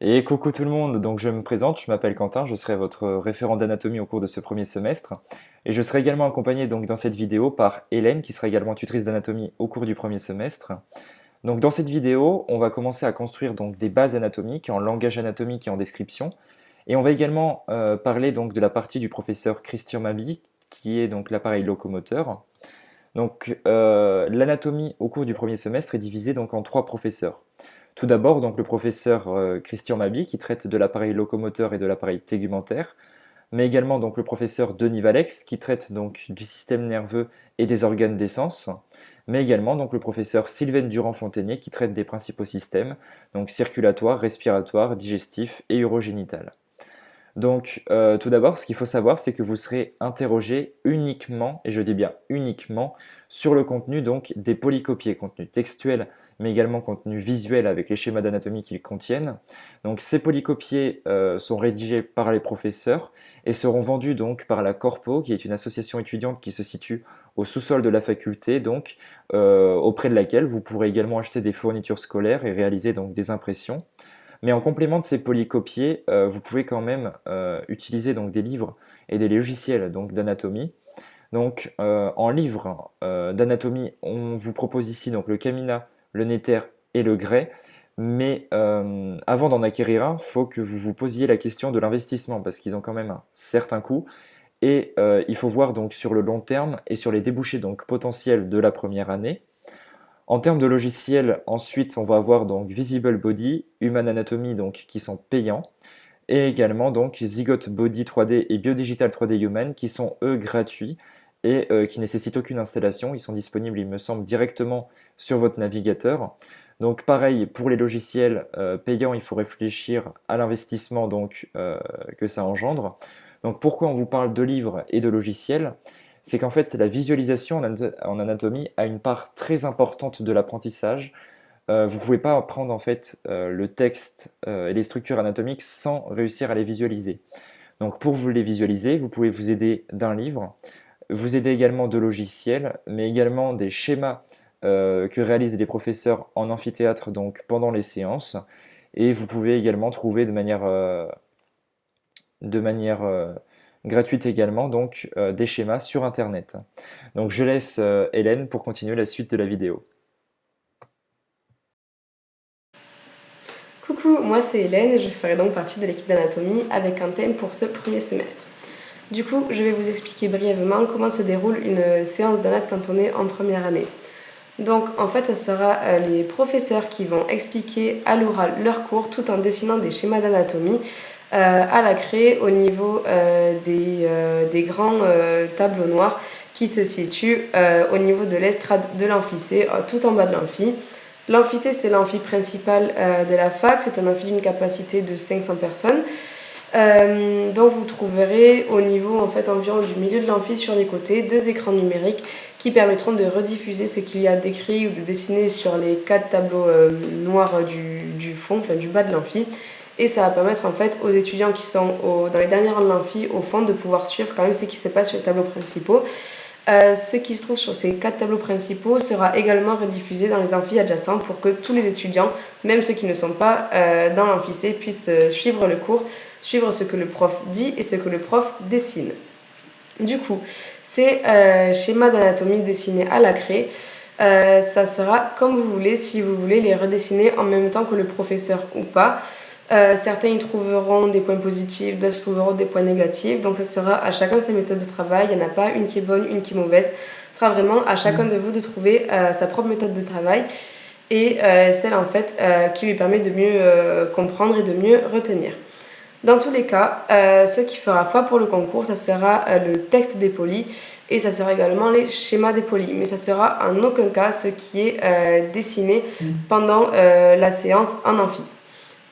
Et coucou tout le monde, donc je me présente, je m'appelle Quentin, je serai votre référent d'anatomie au cours de ce premier semestre. Et je serai également accompagné donc dans cette vidéo par Hélène, qui sera également tutrice d'anatomie au cours du premier semestre. Donc dans cette vidéo, on va commencer à construire donc des bases anatomiques en langage anatomique et en description. Et on va également parler donc de la partie du professeur Christian Mabi, qui est donc l'appareil locomoteur. Donc l'anatomie au cours du premier semestre est divisée donc en trois professeurs. Tout d'abord, donc le professeur Christian Mabi qui traite de l'appareil locomoteur et de l'appareil tégumentaire, mais également donc le professeur Denis Valex qui traite donc du système nerveux et des organes d'essence, mais également donc le professeur Sylvaine Durand-Fontenier qui traite des principaux systèmes, donc circulatoire, respiratoire, digestif et urogénital. Donc, tout d'abord, ce qu'il faut savoir, c'est que vous serez interrogé uniquement, et je dis bien uniquement, sur le contenu donc des polycopiés, contenu textuel, mais également contenu visuel avec les schémas d'anatomie qu'ils contiennent. Donc, ces polycopiés sont rédigés par les professeurs et seront vendus donc par la Corpo, qui est une association étudiante qui se situe au sous-sol de la faculté, donc auprès de laquelle vous pourrez également acheter des fournitures scolaires et réaliser donc des impressions. Mais en complément de ces polycopiés, vous pouvez quand même utiliser donc des livres et des logiciels donc d'anatomie. Donc en livre d'anatomie, on vous propose ici donc le Camina, le Netter et le Gray. Mais avant d'en acquérir un, il faut que vous vous posiez la question de l'investissement parce qu'ils ont quand même un certain coût. Et il faut voir donc sur le long terme et sur les débouchés donc potentiels de la première année. En termes de logiciels, ensuite, on va avoir donc Visible Body, Human Anatomy donc qui sont payants, et également donc Zygote Body 3D et Biodigital 3D Human qui sont eux gratuits et qui nécessitent aucune installation. Ils sont disponibles, il me semble, directement sur votre navigateur. Donc pareil pour les logiciels payants, il faut réfléchir à l'investissement donc que ça engendre. Donc pourquoi on vous parle de livres et de logiciels? C'est qu'en fait la visualisation en anatomie a une part très importante de l'apprentissage. Vous ne pouvez pas apprendre en fait le texte et les structures anatomiques sans réussir à les visualiser. Donc pour vous les visualiser, vous pouvez vous aider d'un livre, vous aider également de logiciels, mais également des schémas que réalisent les professeurs en amphithéâtre donc pendant les séances. Et vous pouvez également trouver de manière gratuite également donc des schémas sur Internet. Donc je laisse Hélène pour continuer la suite de la vidéo. Coucou, moi c'est Hélène et je ferai donc partie de l'équipe d'anatomie avec un thème pour ce premier semestre. Du coup, je vais vous expliquer brièvement comment se déroule une séance d'anat quand on est en première année. Donc en fait, ce sera les professeurs qui vont expliquer à l'oral leur cours tout en dessinant des schémas d'anatomie à la craie au niveau des grands tableaux noirs qui se situent au niveau de l'estrade de l'amphicé, tout en bas de l'amphi. L'amphicé, c'est l'amphi principal de la fac, c'est un amphi d'une capacité de 500 personnes. Donc vous trouverez au niveau en fait environ du milieu de l'amphi sur les côtés deux écrans numériques qui permettront de rediffuser ce qu'il y a d'écrit ou de dessiné sur les quatre tableaux noirs du fond, enfin du bas de l'amphi. Et ça va permettre en fait aux étudiants qui sont dans les dernières rangs de l'amphi au fond de pouvoir suivre quand même ce qui se passe sur les tableaux principaux. Ce qui se trouve sur ces quatre tableaux principaux sera également rediffusé dans les amphis adjacents pour que tous les étudiants, même ceux qui ne sont pas dans l'amphicé, puissent suivre le cours, suivre ce que le prof dit et ce que le prof dessine. Du coup, ces schémas d'anatomie dessinés à la craie, ça sera comme vous voulez, si vous voulez les redessiner en même temps que le professeur ou pas. Certains y trouveront des points positifs, d'autres trouveront des points négatifs. Donc, ça sera à chacun sa méthode de travail. Il n'y en a pas une qui est bonne, une qui est mauvaise. Ce sera vraiment à chacun de vous de trouver sa propre méthode de travail et celle en fait qui lui permet de mieux comprendre et de mieux retenir. Dans tous les cas, ce qui fera foi pour le concours, ça sera le texte des polis et ça sera également les schémas des polis. Mais ça sera en aucun cas ce qui est dessiné pendant la séance en amphi.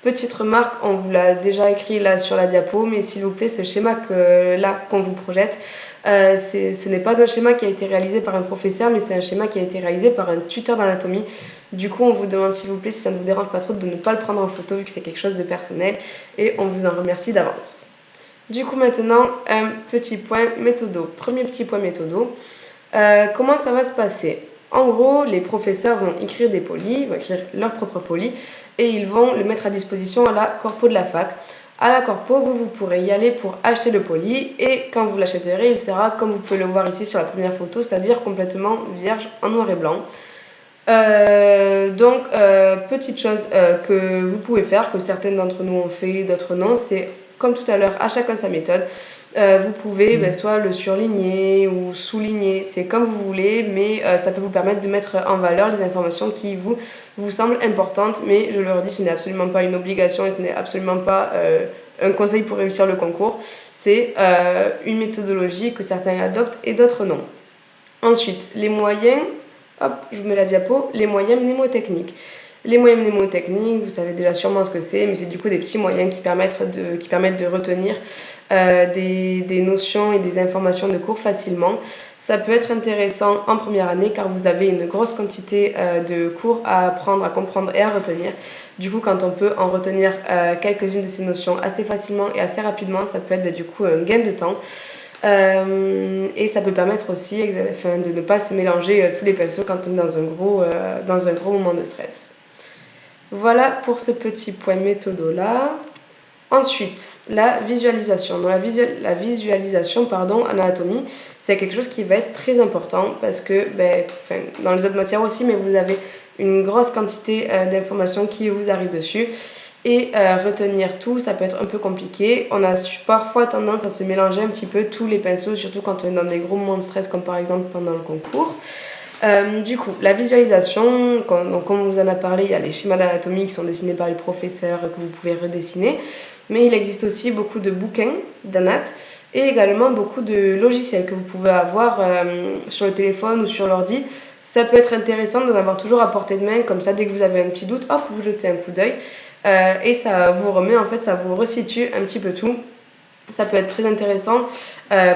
Petite remarque, on vous l'a déjà écrit là sur la diapo, mais s'il vous plaît, ce schéma qu'on vous projette, ce n'est pas un schéma qui a été réalisé par un professeur, mais c'est un schéma qui a été réalisé par un tuteur d'anatomie. Du coup, on vous demande s'il vous plaît, si ça ne vous dérange pas trop, de ne pas le prendre en photo vu que c'est quelque chose de personnel, et on vous en remercie d'avance. Du coup, maintenant, un petit point méthodo. Premier petit point méthodo. Comment ça va se passer ? En gros, les professeurs vont écrire des polis, vont écrire leur propre polis, et ils vont le mettre à disposition à la corpo de la fac. À la corpo, vous pourrez y aller pour acheter le poli, et quand vous l'achèterez, il sera, comme vous pouvez le voir ici sur la première photo, c'est-à-dire complètement vierge en noir et blanc. Petite chose que vous pouvez faire, que certaines d'entre nous ont fait, d'autres non, c'est comme tout à l'heure, à chacun sa méthode. Vous pouvez soit le surligner ou souligner, c'est comme vous voulez, mais ça peut vous permettre de mettre en valeur les informations qui vous semblent importantes. Mais je le redis, ce n'est absolument pas une obligation et ce n'est absolument pas un conseil pour réussir le concours. C'est une méthodologie que certains adoptent et d'autres non. Ensuite, les moyens, hop, je vous mets la diapo, les moyens mnémotechniques. Les moyens mnémotechniques, vous savez déjà sûrement ce que c'est, mais c'est du coup des petits moyens qui permettent de retenir des notions et des informations de cours facilement. Ça peut être intéressant en première année car vous avez une grosse quantité de cours à apprendre, à comprendre et à retenir. Du coup, quand on peut en retenir quelques-unes de ces notions assez facilement et assez rapidement, ça peut être du coup un gain de temps. Et ça peut permettre aussi de ne pas se mélanger tous les pinceaux quand on est dans un gros moment de stress. Voilà pour ce petit point méthodo-là. Ensuite, la visualisation. Dans la visualisation en anatomie, c'est quelque chose qui va être très important parce que, dans les autres matières aussi, mais vous avez une grosse quantité d'informations qui vous arrivent dessus. Et retenir tout, ça peut être un peu compliqué. On a parfois tendance à se mélanger un petit peu tous les pinceaux, surtout quand on est dans des gros moments de stress, comme par exemple pendant le concours. Du coup, la visualisation, comme on vous en a parlé, il y a les schémas d'anatomie qui sont dessinés par les professeurs que vous pouvez redessiner. Mais il existe aussi beaucoup de bouquins d'anat et également beaucoup de logiciels que vous pouvez avoir sur le téléphone ou sur l'ordi. Ça peut être intéressant d'en avoir toujours à portée de main, comme ça dès que vous avez un petit doute, hop, vous jetez un coup d'œil et ça vous remet, en fait, ça vous resitue un petit peu tout. Ça peut être très intéressant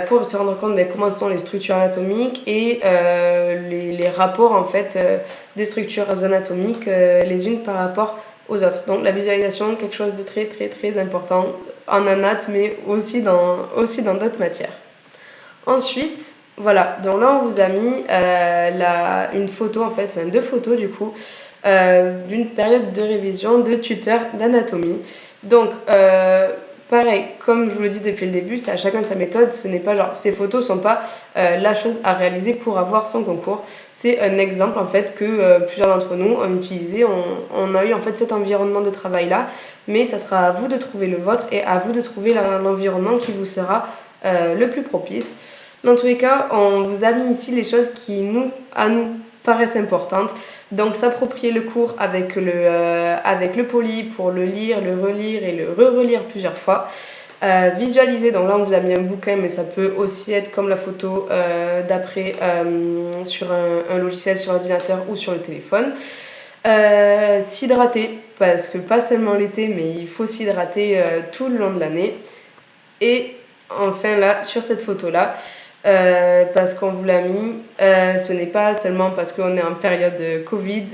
pour se rendre compte comment sont les structures anatomiques et les rapports en fait des structures anatomiques les unes par rapport aux autres. Donc la visualisation, quelque chose de très très très important en anat mais aussi dans d'autres matières. Ensuite, voilà, donc là on vous a mis une photo en fait, enfin deux photos du coup, d'une période de révision de tuteur d'anatomie. Donc pareil, comme je vous le dis depuis le début, c'est à chacun sa méthode. Ce n'est pas genre, ces photos sont pas la chose à réaliser pour avoir son concours. C'est un exemple en fait que plusieurs d'entre nous ont utilisé. On a eu en fait cet environnement de travail là, mais ça sera à vous de trouver le vôtre et à vous de trouver l'environnement qui vous sera le plus propice. Dans tous les cas, on vous a mis ici les choses qui nous paraissent importantes. Donc s'approprier le cours avec le poli pour le lire, le relire et le re-relire plusieurs fois. Visualiser, donc là on vous a mis un bouquin, mais ça peut aussi être comme la photo d'après sur un logiciel sur l'ordinateur ou sur le téléphone. S'hydrater, parce que pas seulement l'été, mais il faut s'hydrater tout le long de l'année. Et enfin là, sur cette photo-là, parce qu'on vous l'a mis, ce n'est pas seulement parce qu'on est en période de Covid,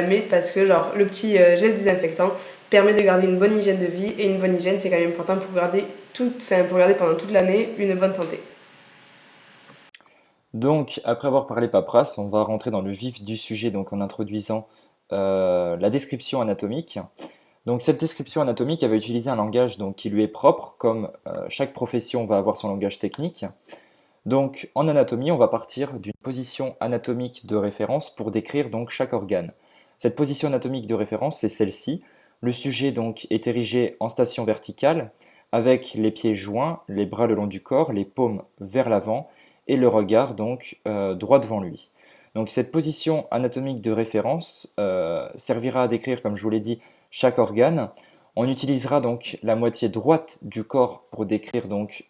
mais parce que le petit gel désinfectant permet de garder une bonne hygiène de vie, et une bonne hygiène c'est quand même important pour garder pendant toute l'année une bonne santé. Donc, après avoir parlé paperasse, on va rentrer dans le vif du sujet donc en introduisant la description anatomique. Donc, cette description anatomique, elle va utiliser un langage donc, qui lui est propre, comme chaque profession va avoir son langage technique. Donc, en anatomie, on va partir d'une position anatomique de référence pour décrire donc chaque organe. Cette position anatomique de référence, c'est celle-ci. Le sujet donc est érigé en station verticale, avec les pieds joints, les bras le long du corps, les paumes vers l'avant et le regard donc droit devant lui. Donc cette position anatomique de référence servira à décrire, comme je vous l'ai dit, chaque organe. On utilisera donc la moitié droite du corps pour décrire donc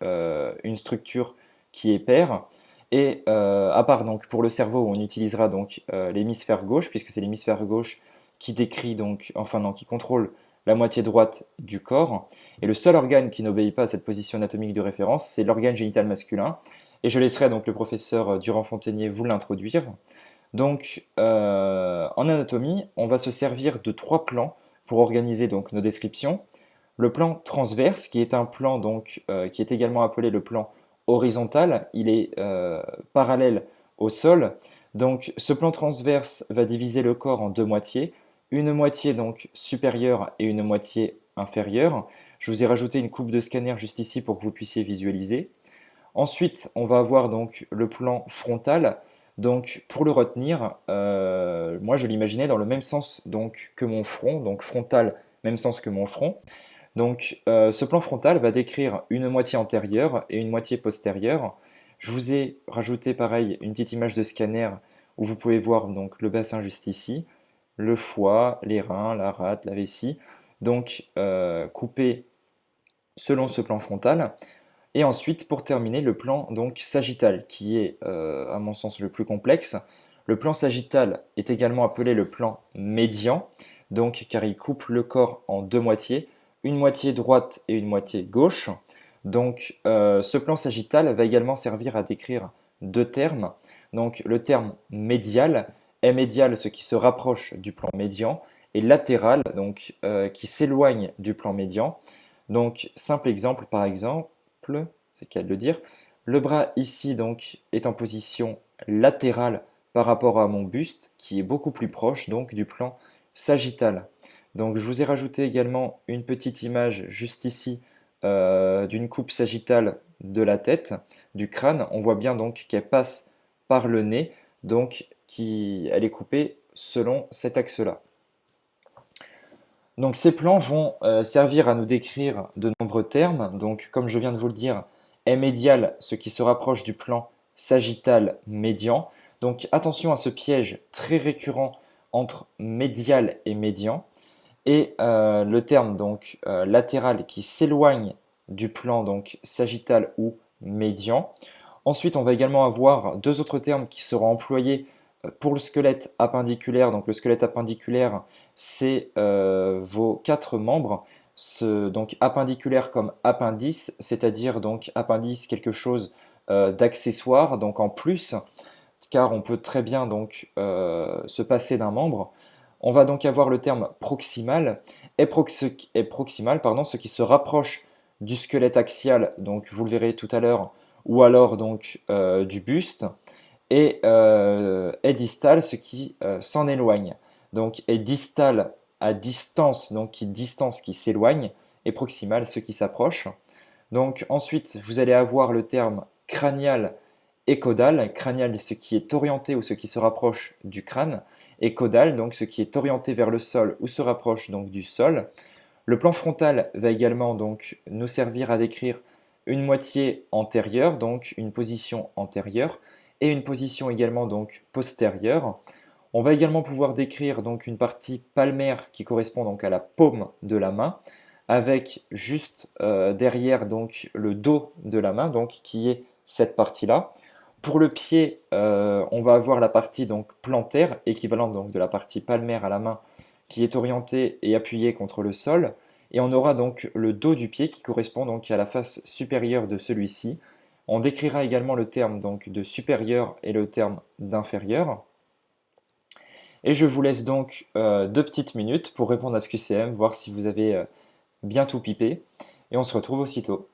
une structure qui est paire. Et à part donc pour le cerveau, on utilisera donc l'hémisphère gauche, puisque c'est l'hémisphère gauche qui décrit donc, enfin non, qui contrôle la moitié droite du corps. Et le seul organe qui n'obéit pas à cette position anatomique de référence, c'est l'organe génital masculin. Et je laisserai donc le professeur Durand-Fontenier vous l'introduire. Donc, en anatomie, on va se servir de trois plans pour organiser donc nos descriptions. Le plan transverse, qui est un plan donc, qui est également appelé le plan horizontal, il est parallèle au sol. Donc ce plan transverse va diviser le corps en deux moitiés, une moitié donc supérieure et une moitié inférieure. Je vous ai rajouté une coupe de scanner juste ici pour que vous puissiez visualiser. Ensuite, on va avoir donc le plan frontal. Donc pour le retenir, moi je l'imaginais dans le même sens donc que mon front, donc frontal, même sens que mon front. Donc ce plan frontal va décrire une moitié antérieure et une moitié postérieure. Je vous ai rajouté pareil une petite image de scanner où vous pouvez voir donc le bassin juste ici, le foie, les reins, la rate, la vessie. Donc coupé selon ce plan frontal. Et ensuite, pour terminer, le plan donc sagittal, qui est à mon sens le plus complexe. Le plan sagittal est également appelé le plan médian, donc car il coupe le corps en deux moitiés, une moitié droite et une moitié gauche. Donc ce plan sagittal va également servir à décrire deux termes. Donc le terme médial est médial, ce qui se rapproche du plan médian, et latéral, donc qui s'éloigne du plan médian. Donc simple exemple, par exemple, c'est le cas de le dire. Le bras ici donc est en position latérale par rapport à mon buste qui est beaucoup plus proche donc du plan sagittal. Donc je vous ai rajouté également une petite image juste ici d'une coupe sagittale de la tête, du crâne. On voit bien donc qu'elle passe par le nez, donc elle est coupée selon cet axe-là. Donc ces plans vont servir à nous décrire de nombreux termes. Donc comme je viens de vous le dire, est médial, ce qui se rapproche du plan sagittal médian. Donc attention à ce piège très récurrent entre médial et médian. Et le terme donc latéral qui s'éloigne du plan donc sagittal ou médian. Ensuite, on va également avoir deux autres termes qui seront employés pour le squelette appendiculaire. Donc le squelette appendiculaire, c'est vos quatre membres. Donc appendiculaire comme appendice, c'est-à-dire donc appendice quelque chose d'accessoire, donc en plus, car on peut très bien donc se passer d'un membre. On va donc avoir le terme proximal et proximal, pardon, ce qui se rapproche du squelette axial, donc vous le verrez tout à l'heure, ou alors donc du buste, et est distal, ce qui s'en éloigne. Donc est distal à distance, donc qui s'éloigne, et proximal, ce qui s'approche. Donc ensuite, vous allez avoir le terme cranial et caudal. Cranial, ce qui est orienté ou ce qui se rapproche du crâne, et caudal, donc ce qui est orienté vers le sol ou se rapproche donc du sol. Le plan frontal va également donc nous servir à décrire une moitié antérieure, donc une position antérieure, et une position également donc postérieure. On va également pouvoir décrire donc une partie palmaire qui correspond donc à la paume de la main, avec juste derrière donc le dos de la main, donc qui est cette partie-là. Pour le pied, on va avoir la partie donc plantaire, équivalente donc de la partie palmaire à la main, qui est orientée et appuyée contre le sol. Et on aura donc le dos du pied qui correspond donc à la face supérieure de celui-ci. On décrira également le terme donc de supérieur et le terme d'inférieur. Et je vous laisse donc 2 petites minutes pour répondre à ce QCM, voir si vous avez bien tout pipé. Et on se retrouve aussitôt.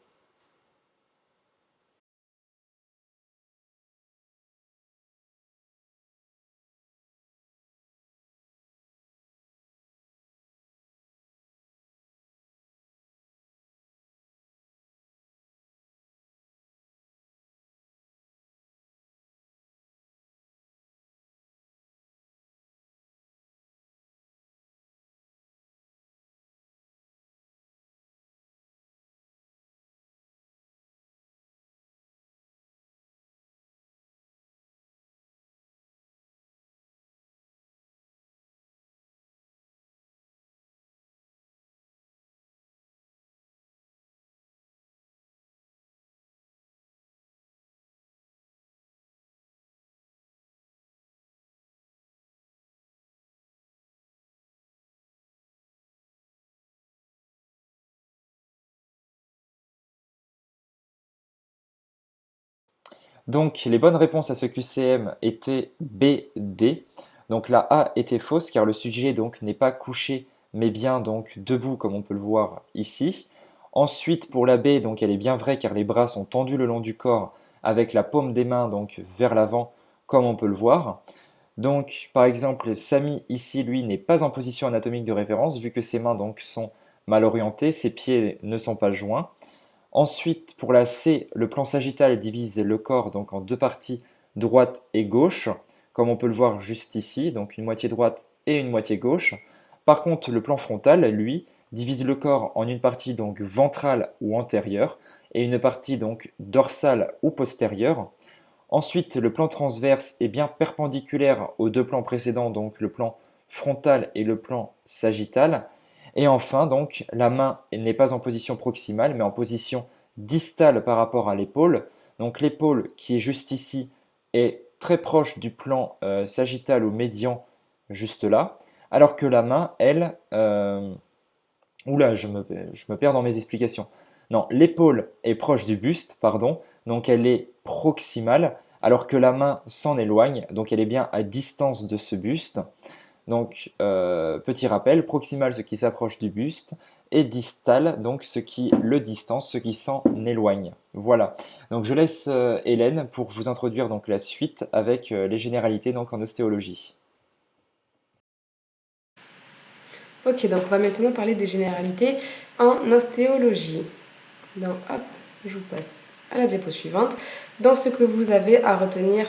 Donc les bonnes réponses à ce QCM étaient B, D. Donc la A était fausse car le sujet donc n'est pas couché mais bien donc debout comme on peut le voir ici. Ensuite pour la B, donc elle est bien vraie car les bras sont tendus le long du corps avec la paume des mains donc vers l'avant comme on peut le voir. Donc, par exemple, Samy, ici, lui, n'est pas en position anatomique de référence, vu que ses mains donc, sont mal orientées, ses pieds ne sont pas joints. Ensuite, pour la C, le plan sagittal divise le corps donc, en deux parties, droite et gauche, comme on peut le voir juste ici, donc une moitié droite et une moitié gauche. Par contre, le plan frontal, lui, divise le corps en une partie donc ventrale ou antérieure et une partie donc dorsale ou postérieure. Ensuite, le plan transverse est bien perpendiculaire aux deux plans précédents, donc le plan frontal et le plan sagittal. Et enfin, donc, la main n'est pas en position proximale, mais en position distale par rapport à l'épaule. Donc l'épaule qui est juste ici est très proche du plan sagittal ou médian, juste là, alors que la main, elle, oula, je me perds dans mes explications. Non, l'épaule est proche du buste, pardon, donc elle est proximale, alors que la main s'en éloigne, donc elle est bien à distance de ce buste. Donc, petit rappel, proximal ce qui s'approche du buste, et distal, donc ce qui le distance, ce qui s'en éloigne. Voilà. Donc je laisse Hélène pour vous introduire donc la suite avec les généralités donc en ostéologie. Ok, donc on va maintenant parler des généralités en ostéologie. Donc hop, je vous passe à la diapo suivante. Donc ce que vous avez à retenir,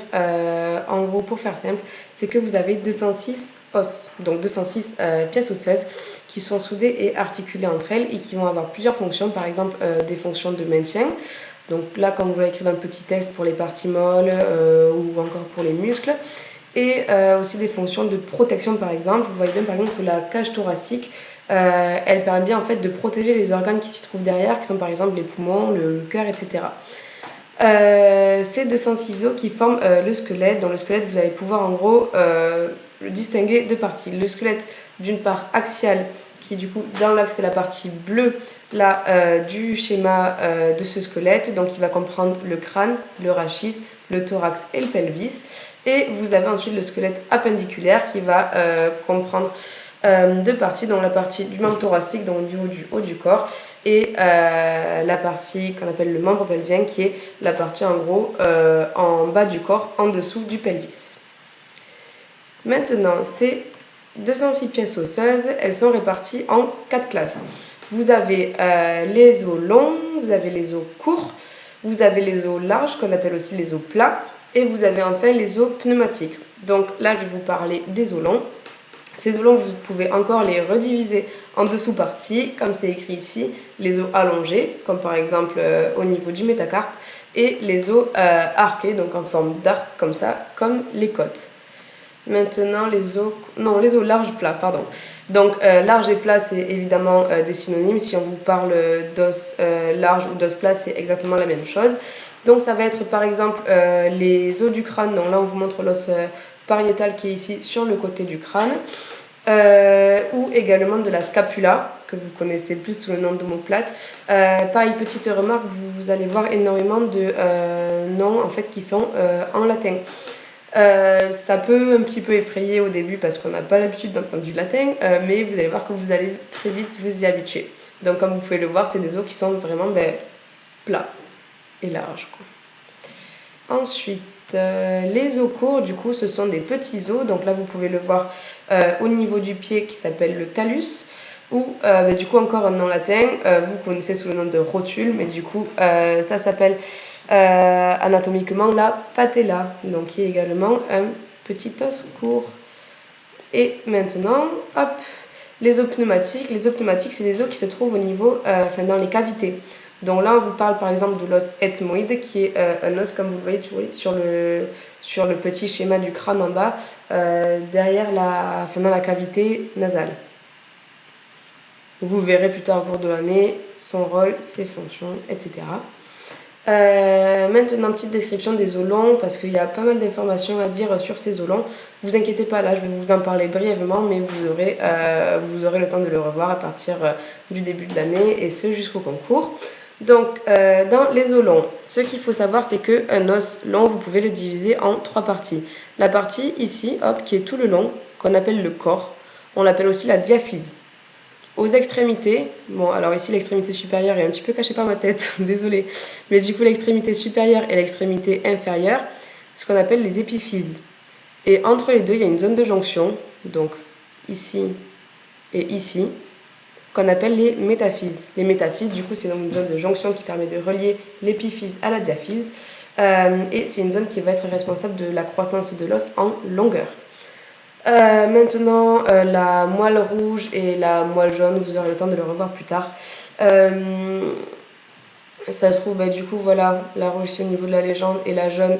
en gros pour faire simple, c'est que vous avez 206 os, donc 206 pièces osseuses qui sont soudées et articulées entre elles et qui vont avoir plusieurs fonctions, par exemple des fonctions de maintien. Donc là, comme vous l'avez écrit dans le petit texte, pour les parties molles ou encore pour les muscles. Et aussi des fonctions de protection, par exemple. Vous voyez bien par exemple que la cage thoracique, elle permet bien en fait de protéger les organes qui s'y trouvent derrière, qui sont par exemple les poumons, le cœur, etc. C'est 200 ciseaux qui forment le squelette. Dans le squelette, vous allez pouvoir en gros le distinguer de parties. Le squelette d'une part axial, qui du coup dans l'axe c'est la partie bleue là, du schéma de ce squelette. Donc il va comprendre le crâne, le rachis, le thorax et le pelvis. Et vous avez ensuite le squelette appendiculaire qui va comprendre deux parties, donc la partie du membre thoracique, donc au niveau du haut du corps, et la partie qu'on appelle le membre pelvien, qui est la partie en gros en bas du corps, en dessous du pelvis. Maintenant, ces 206 pièces osseuses, elles sont réparties en 4 classes. Vous avez les os longs, vous avez les os courts, vous avez les os larges, qu'on appelle aussi les os plats, et vous avez enfin les os pneumatiques. Donc là, je vais vous parler des os longs. Ces os longs, vous pouvez encore les rediviser en deux sous-parties, comme c'est écrit ici, les os allongés, comme par exemple au niveau du métacarpe, et les os arqués, donc en forme d'arc, comme ça, comme les côtes. Maintenant, les os larges plats, pardon. Donc, large et plat, c'est évidemment des synonymes. Si on vous parle d'os large ou d'os plat, c'est exactement la même chose. Donc, ça va être par exemple les os du crâne. Donc là, on vous montre l'os pariétal qui est ici sur le côté du crâne. Ou également de la scapula, que vous connaissez plus sous le nom d'omoplate. Pareil, petite remarque, vous allez voir énormément de noms en fait, qui sont en latin. Ça peut un petit peu effrayer au début parce qu'on n'a pas l'habitude d'entendre du latin, mais vous allez voir que vous allez très vite vous y habituer. Donc comme vous pouvez le voir, c'est des os qui sont vraiment plats et larges, quoi. Ensuite, les os courts, du coup, ce sont des petits os. Donc là, vous pouvez le voir au niveau du pied qui s'appelle le talus. Ou du coup encore un nom latin, vous connaissez sous le nom de rotule, mais du coup ça s'appelle anatomiquement la patella, donc qui est également un petit os court. Et maintenant, hop, les os pneumatiques. Les os pneumatiques, c'est des os qui se trouvent au niveau, dans les cavités. Donc là, on vous parle par exemple de l'os ethmoïde, qui est un os, comme vous le voyez sur le petit schéma du crâne en bas, derrière dans la cavité nasale. Vous verrez plus tard au cours de l'année son rôle, ses fonctions, etc. Maintenant, petite description des os longs, parce qu'il y a pas mal d'informations à dire sur ces os longs. Vous inquiétez pas, là je vais vous en parler brièvement, mais vous aurez le temps de le revoir à partir du début de l'année, et ce jusqu'au concours. Donc, dans les os longs, ce qu'il faut savoir, c'est qu'un os long, vous pouvez le diviser en 3 parties. La partie ici, hop, qui est tout le long, qu'on appelle le corps, on l'appelle aussi la diaphyse. Aux extrémités, bon alors ici l'extrémité supérieure est un petit peu cachée par ma tête, désolée, mais du coup l'extrémité supérieure et l'extrémité inférieure, ce qu'on appelle les épiphyses. Et entre les deux, il y a une zone de jonction, donc ici et ici, qu'on appelle les métaphyses. Les métaphyses, du coup, c'est donc une zone de jonction qui permet de relier l'épiphyse à la diaphyse. Et c'est une zone qui va être responsable de la croissance de l'os en longueur. Maintenant, la moelle rouge et la moelle jaune, vous aurez le temps de le revoir plus tard. Ça se trouve, du coup, voilà, la rouge c'est au niveau de la légende et la jaune.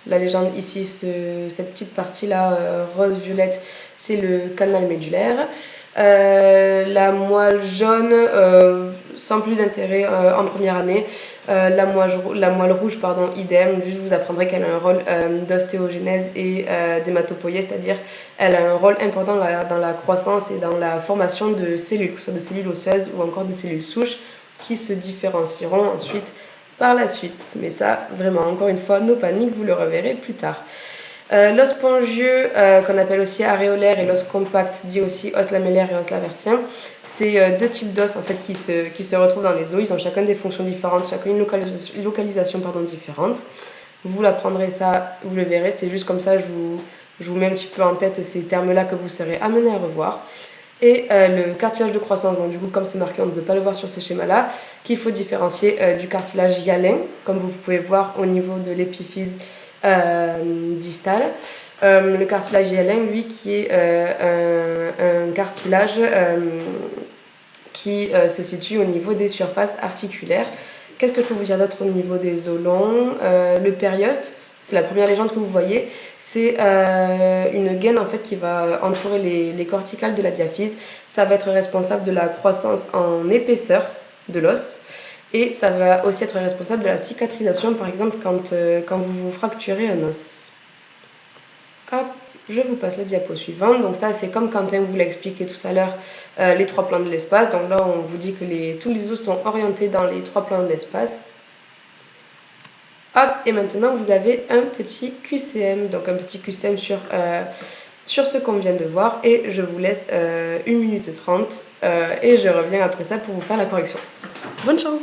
La légende ici, cette petite partie-là, rose-violette, c'est le canal médulaire. La moelle jaune, sans plus d'intérêt en première année. La moelle rouge, idem. Juste vous apprendrez qu'elle a un rôle d'ostéogenèse et d'hématopoïèse, c'est-à-dire elle a un rôle important dans la croissance et dans la formation de cellules, que ce soit de cellules osseuses ou encore de cellules souches, qui se différencieront ensuite par la suite. Mais ça, vraiment, encore une fois, no panique, vous le reverrez plus tard. L'os spongieux, qu'on appelle aussi aréolaire, et l'os compact, dit aussi os lamellaire et os laversien, c'est deux types d'os en fait, qui se retrouvent dans les os. Ils ont chacun des fonctions différentes, chacun une localisation différente. Vous l'apprendrez ça, vous le verrez, c'est juste comme ça, je vous mets un petit peu en tête ces termes-là que vous serez amenés à revoir. Et le cartilage de croissance, donc du coup comme c'est marqué, on ne peut pas le voir sur ce schéma-là, qu'il faut différencier du cartilage hyalin, comme vous pouvez voir au niveau de l'épiphyse distale. Le cartilage hyalin, lui, qui est un cartilage qui se situe au niveau des surfaces articulaires. Qu'est-ce que je peux vous dire d'autre au niveau des os longs? Le périoste, c'est la première légende que vous voyez, c'est une gaine en fait qui va entourer les corticales de la diaphyse. Ça va être responsable de la croissance en épaisseur de l'os et ça va aussi être responsable de la cicatrisation, par exemple quand vous vous fracturez un os. Hop, je vous passe la diapo suivante. Donc ça, c'est comme Quentin vous l'a expliqué tout à l'heure, les trois plans de l'espace. Donc là, on vous dit que tous les os sont orientés dans les trois plans de l'espace. Hop, et maintenant vous avez un petit QCM, donc un petit QCM sur ce qu'on vient de voir, et je vous laisse 1 minute 30 et je reviens après ça pour vous faire la correction. Bonne chance!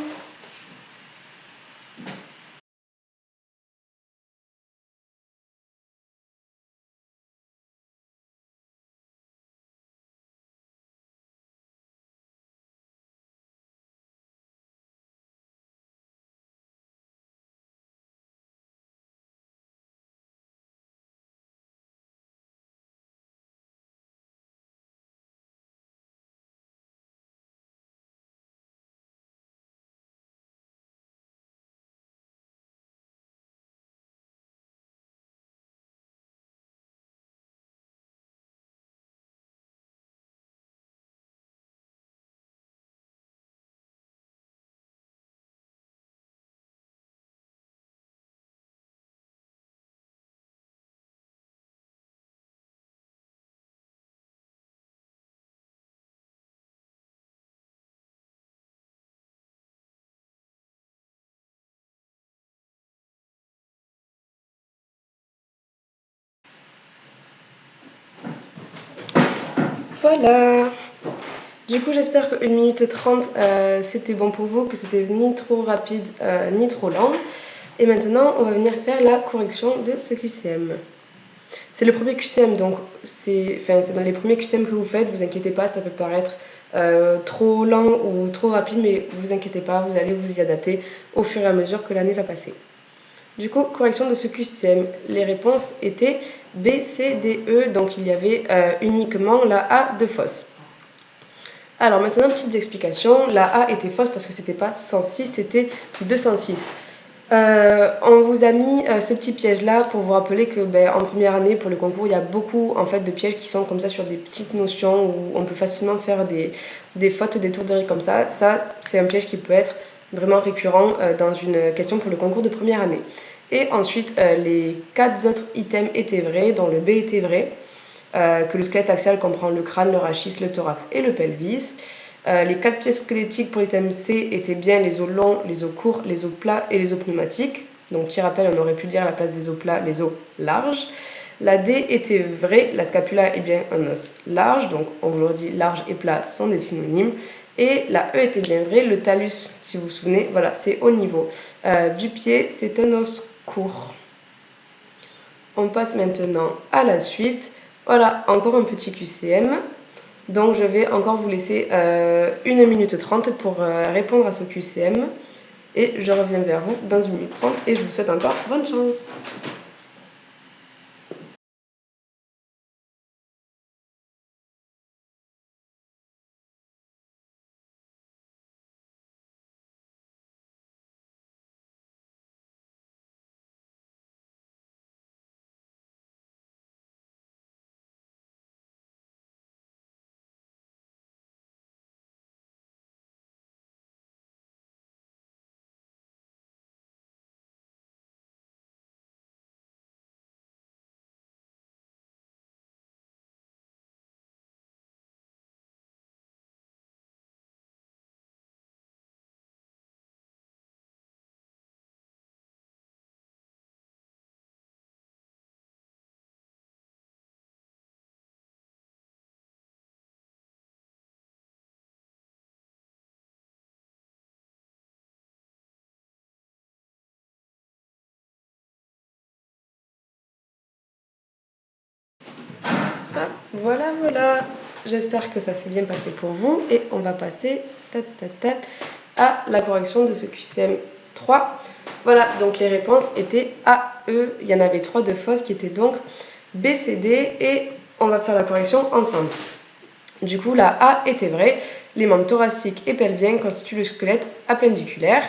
Voilà! Du coup, j'espère que 1 minute 30 c'était bon pour vous, que c'était ni trop rapide ni trop lent. Et maintenant, on va venir faire la correction de ce QCM. C'est le premier QCM, donc c'est dans les premiers QCM que vous faites, vous inquiétez pas, ça peut paraître trop lent ou trop rapide, mais vous inquiétez pas, vous allez vous y adapter au fur et à mesure que l'année va passer. Du coup, correction de ce QCM, les réponses étaient B, C, D, E, donc il y avait uniquement la A de fausse. Alors maintenant, petites explications, la A était fausse parce que c'était pas 106, c'était 206. On vous a mis ce petit piège-là pour vous rappeler que en première année, pour le concours, il y a beaucoup en fait, de pièges qui sont comme ça sur des petites notions où on peut facilement faire des fautes, des tourderies comme ça. Ça, c'est un piège qui peut être vraiment récurrent dans une question pour le concours de première année. Et ensuite, les 4 autres items étaient vrais, dont le B était vrai, que le squelette axial comprend le crâne, le rachis, le thorax et le pelvis. Les 4 pièces squelettiques pour l'item C étaient bien les os longs, les os courts, les os plats et les os pneumatiques. Donc, petit rappel, on aurait pu dire à la place des os plats, les os larges. La D était vraie, la scapula est bien un os large, donc on vous le dit, large et plat sont des synonymes. Et la E était bien vraie, le talus, si vous vous souvenez, voilà, c'est au niveau du pied, c'est un os court. On passe maintenant à la suite. Voilà, encore un petit QCM. Donc je vais encore vous laisser 1 minute 30 pour répondre à ce QCM. Et je reviens vers vous dans 1 minute 30 et je vous souhaite encore bonne chance. Ah, voilà, voilà. J'espère que ça s'est bien passé pour vous et on va passer à la correction de ce QCM 3. Voilà, donc les réponses étaient A, E. Il y en avait 3 de fausses qui étaient donc B, C, D et on va faire la correction ensemble. Du coup, la A était vraie. Les membres thoraciques et pelviens constituent le squelette appendiculaire.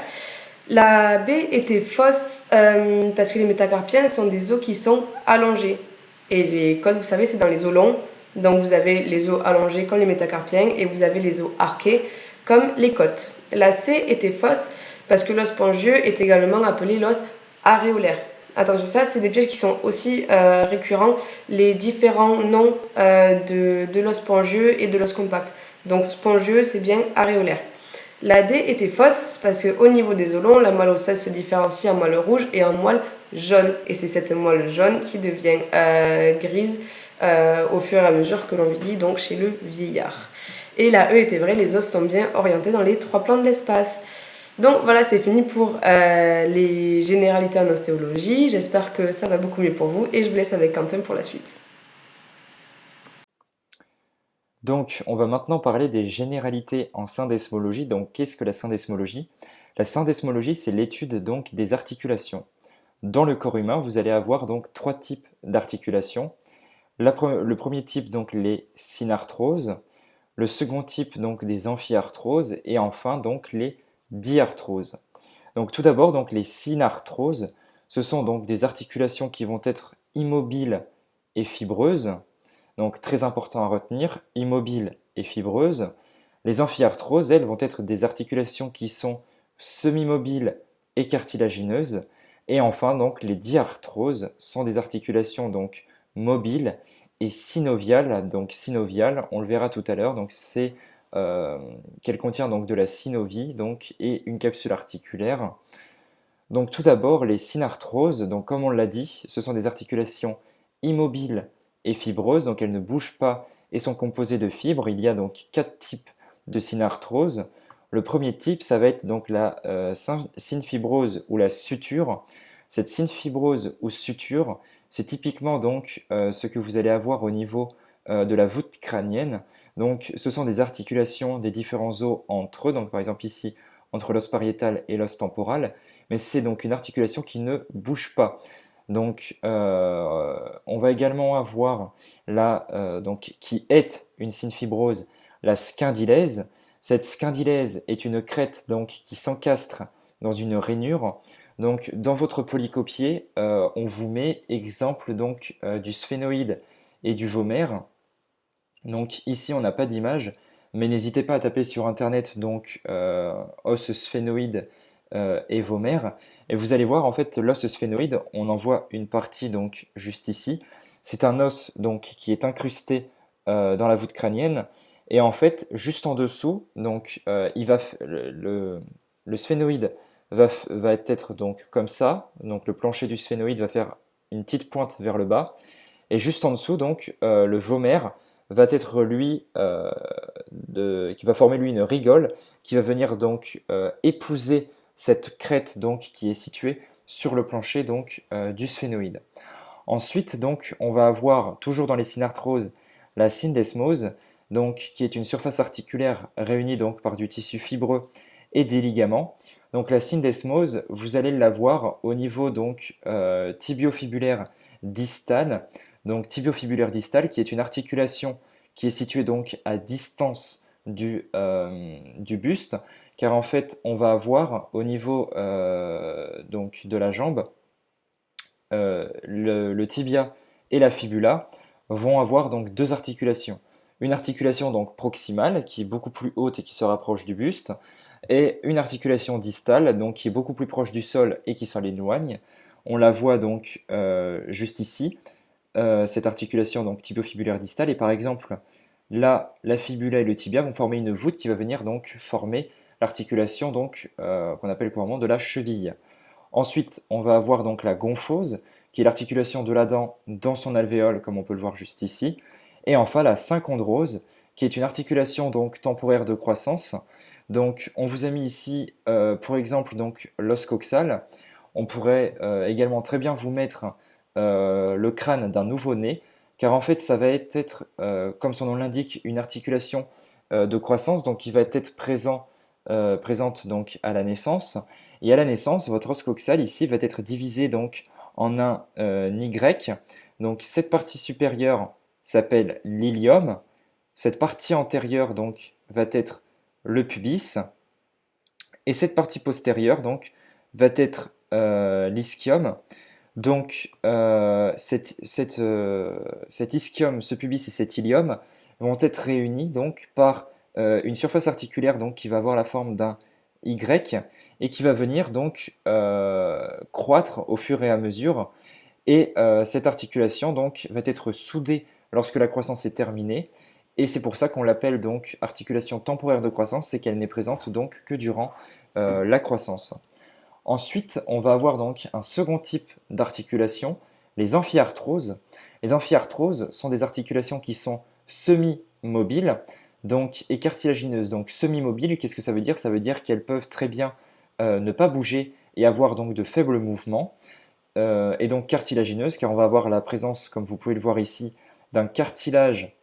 La B était fausse parce que les métacarpiens sont des os qui sont allongés. Et les côtes, vous savez, c'est dans les os longs. Donc vous avez les os allongés comme les métacarpiens et vous avez les os arqués comme les côtes. La C était fausse parce que l'os spongieux est également appelé l'os aréolaire. Attention, ça, c'est des pièges qui sont aussi récurrents, les différents noms de l'os spongieux et de l'os compact. Donc spongieux, c'est bien aréolaire. La D était fausse parce qu'au niveau des os longs, la moelle osseuse se différencie en moelle rouge et en moelle jaune. Et c'est cette moelle jaune qui devient grise au fur et à mesure que l'on vieillit, donc chez le vieillard. Et la E était vraie, les os sont bien orientés dans les 3 plans de l'espace. Donc voilà, c'est fini pour les généralités en ostéologie. J'espère que ça va beaucoup mieux pour vous et je vous laisse avec Quentin pour la suite. Donc, on va maintenant parler des généralités en syndesmologie. Donc, qu'est-ce que la syndesmologie? La syndesmologie, c'est l'étude donc des articulations. Dans le corps humain, vous allez avoir donc 3 types d'articulations. Le premier type, donc les synarthroses, le second type, donc des amphiarthroses, et enfin donc les diarthroses. Donc tout d'abord, donc les synarthroses, ce sont donc des articulations qui vont être immobiles et fibreuses. Donc très important à retenir, immobiles et fibreuses. Les amphiarthroses, elles, vont être des articulations qui sont semi-mobiles et cartilagineuses. Et enfin, donc, les diarthroses sont des articulations donc mobiles et synoviales. Donc synoviales, on le verra tout à l'heure, donc c'est qu'elle contient donc de la synovie donc, et une capsule articulaire. Donc tout d'abord, les synarthroses, donc comme on l'a dit, ce sont des articulations immobiles et fibreuses, donc elles ne bougent pas et sont composées de fibres. Il y a donc 4 types de synarthrose. Le premier type, ça va être donc la synfibrose ou la suture. Cette synfibrose ou suture, c'est typiquement donc ce que vous allez avoir au niveau de la voûte crânienne. Donc ce sont des articulations des différents os entre eux, donc par exemple ici entre l'os pariétal et l'os temporal, mais c'est donc une articulation qui ne bouge pas. Donc, on va également avoir donc, qui est une synfibrose, la scindylèse. Cette scindylèse est une crête donc, qui s'encastre dans une rainure. Donc, dans votre polycopier, on vous met exemple donc, du sphénoïde et du vomère. Donc ici, on n'a pas d'image, mais n'hésitez pas à taper sur internet donc os sphénoïde et vomère, et vous allez voir en fait l'os sphénoïde, on en voit une partie donc juste ici. C'est un os donc qui est incrusté dans la voûte crânienne, et en fait juste en dessous, donc le sphénoïde va être donc comme ça, donc le plancher du sphénoïde va faire une petite pointe vers le bas, et juste en dessous donc le vomère va être lui, qui va former lui une rigole, qui va venir donc épouser cette crête donc qui est située sur le plancher donc du sphénoïde. Ensuite, donc, on va avoir, toujours dans les synarthroses, la syndesmose, donc, qui est une surface articulaire réunie donc, par du tissu fibreux et des ligaments. Donc la syndesmose, vous allez l'avoir au niveau donc, tibiofibulaire distal. Donc tibiofibulaire distal, qui est une articulation qui est située donc à distance du buste, car en fait, on va avoir au niveau donc, de la jambe, le tibia et la fibula vont avoir donc deux articulations. Une articulation donc proximale qui est beaucoup plus haute et qui se rapproche du buste, et une articulation distale donc qui est beaucoup plus proche du sol et qui s'en éloigne. On la voit donc juste ici, cette articulation donc tibiofibulaire distale, et par exemple là, la fibula et le tibia vont former une voûte qui va venir donc former l'articulation donc qu'on appelle couramment de la cheville. Ensuite, on va avoir donc la gomphose, qui est l'articulation de la dent dans son alvéole, comme on peut le voir juste ici. Et enfin, la synchondrose, qui est une articulation donc temporaire de croissance. Donc, on vous a mis ici, pour exemple, donc l'os coxal. On pourrait également très bien vous mettre le crâne d'un nouveau-né, car en fait, ça va être, comme son nom l'indique, une articulation de croissance, donc qui va être présente donc à la naissance. Et à la naissance, votre os coxal ici va être divisé donc en un Y. Donc cette partie supérieure s'appelle l'ilium. Cette partie antérieure donc va être le pubis. Et cette partie postérieure donc va être l'ischium. Donc cet ischium, ce pubis et cet ilium vont être réunis donc par une surface articulaire donc qui va avoir la forme d'un Y et qui va venir donc croître au fur et à mesure. Et cette articulation donc va être soudée lorsque la croissance est terminée. Et c'est pour ça qu'on l'appelle donc articulation temporaire de croissance, c'est qu'elle n'est présente donc que durant la croissance. Ensuite, on va avoir donc un second type d'articulation, les amphiarthroses. Les amphiarthroses sont des articulations qui sont semi-mobiles donc, et cartilagineuses. Donc semi-mobiles, qu'est-ce que ça veut dire? Ça veut dire qu'elles peuvent très bien ne pas bouger et avoir donc de faibles mouvements. Et donc cartilagineuses, car on va avoir la présence, comme vous pouvez le voir ici, d'un cartilage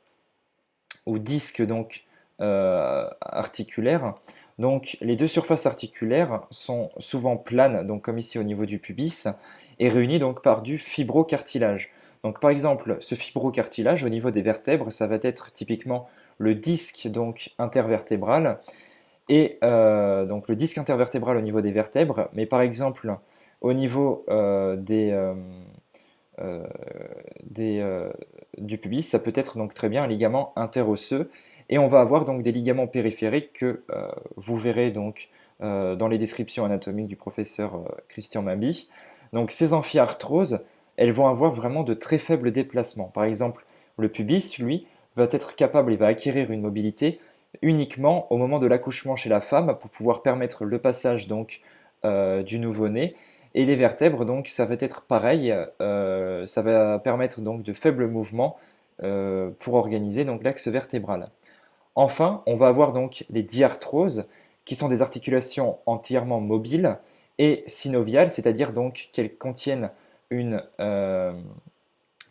ou disque donc, articulaire. Donc les deux surfaces articulaires sont souvent planes, donc comme ici au niveau du pubis, et réunies donc par du fibrocartilage. Donc par exemple, ce fibrocartilage au niveau des vertèbres, ça va être typiquement le disque donc intervertébral, et donc le disque intervertébral au niveau des vertèbres, mais par exemple au niveau euh, du pubis, ça peut être donc très bien un ligament interosseux. Et on va avoir donc des ligaments périphériques que vous verrez donc dans les descriptions anatomiques du professeur Christian Mabi. Donc ces amphiarthroses, elles vont avoir vraiment de très faibles déplacements. Par exemple, le pubis, lui, va être capable et va acquérir une mobilité uniquement au moment de l'accouchement chez la femme pour pouvoir permettre le passage donc du nouveau-né. Et les vertèbres, donc, ça va être pareil, ça va permettre donc de faibles mouvements pour organiser donc l'axe vertébral. Enfin, on va avoir donc les diarthroses, qui sont des articulations entièrement mobiles et synoviales, c'est-à-dire donc qu'elles contiennent du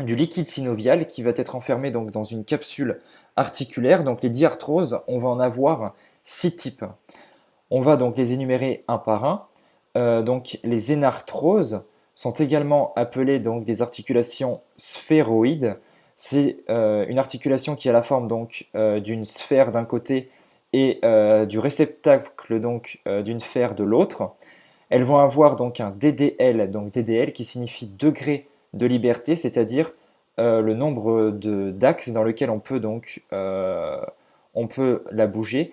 liquide synovial qui va être enfermé donc dans une capsule articulaire. Donc les diarthroses, on va en avoir 6 types. On va donc les énumérer un par un. Donc les énarthroses sont également appelées donc des articulations sphéroïdes. C'est une articulation qui a la forme donc d'une sphère d'un côté et du réceptacle donc d'une sphère de l'autre. Elles vont avoir donc un DDL, donc DDL qui signifie degré de liberté, c'est-à-dire le nombre d'axes dans lequel on peut la bouger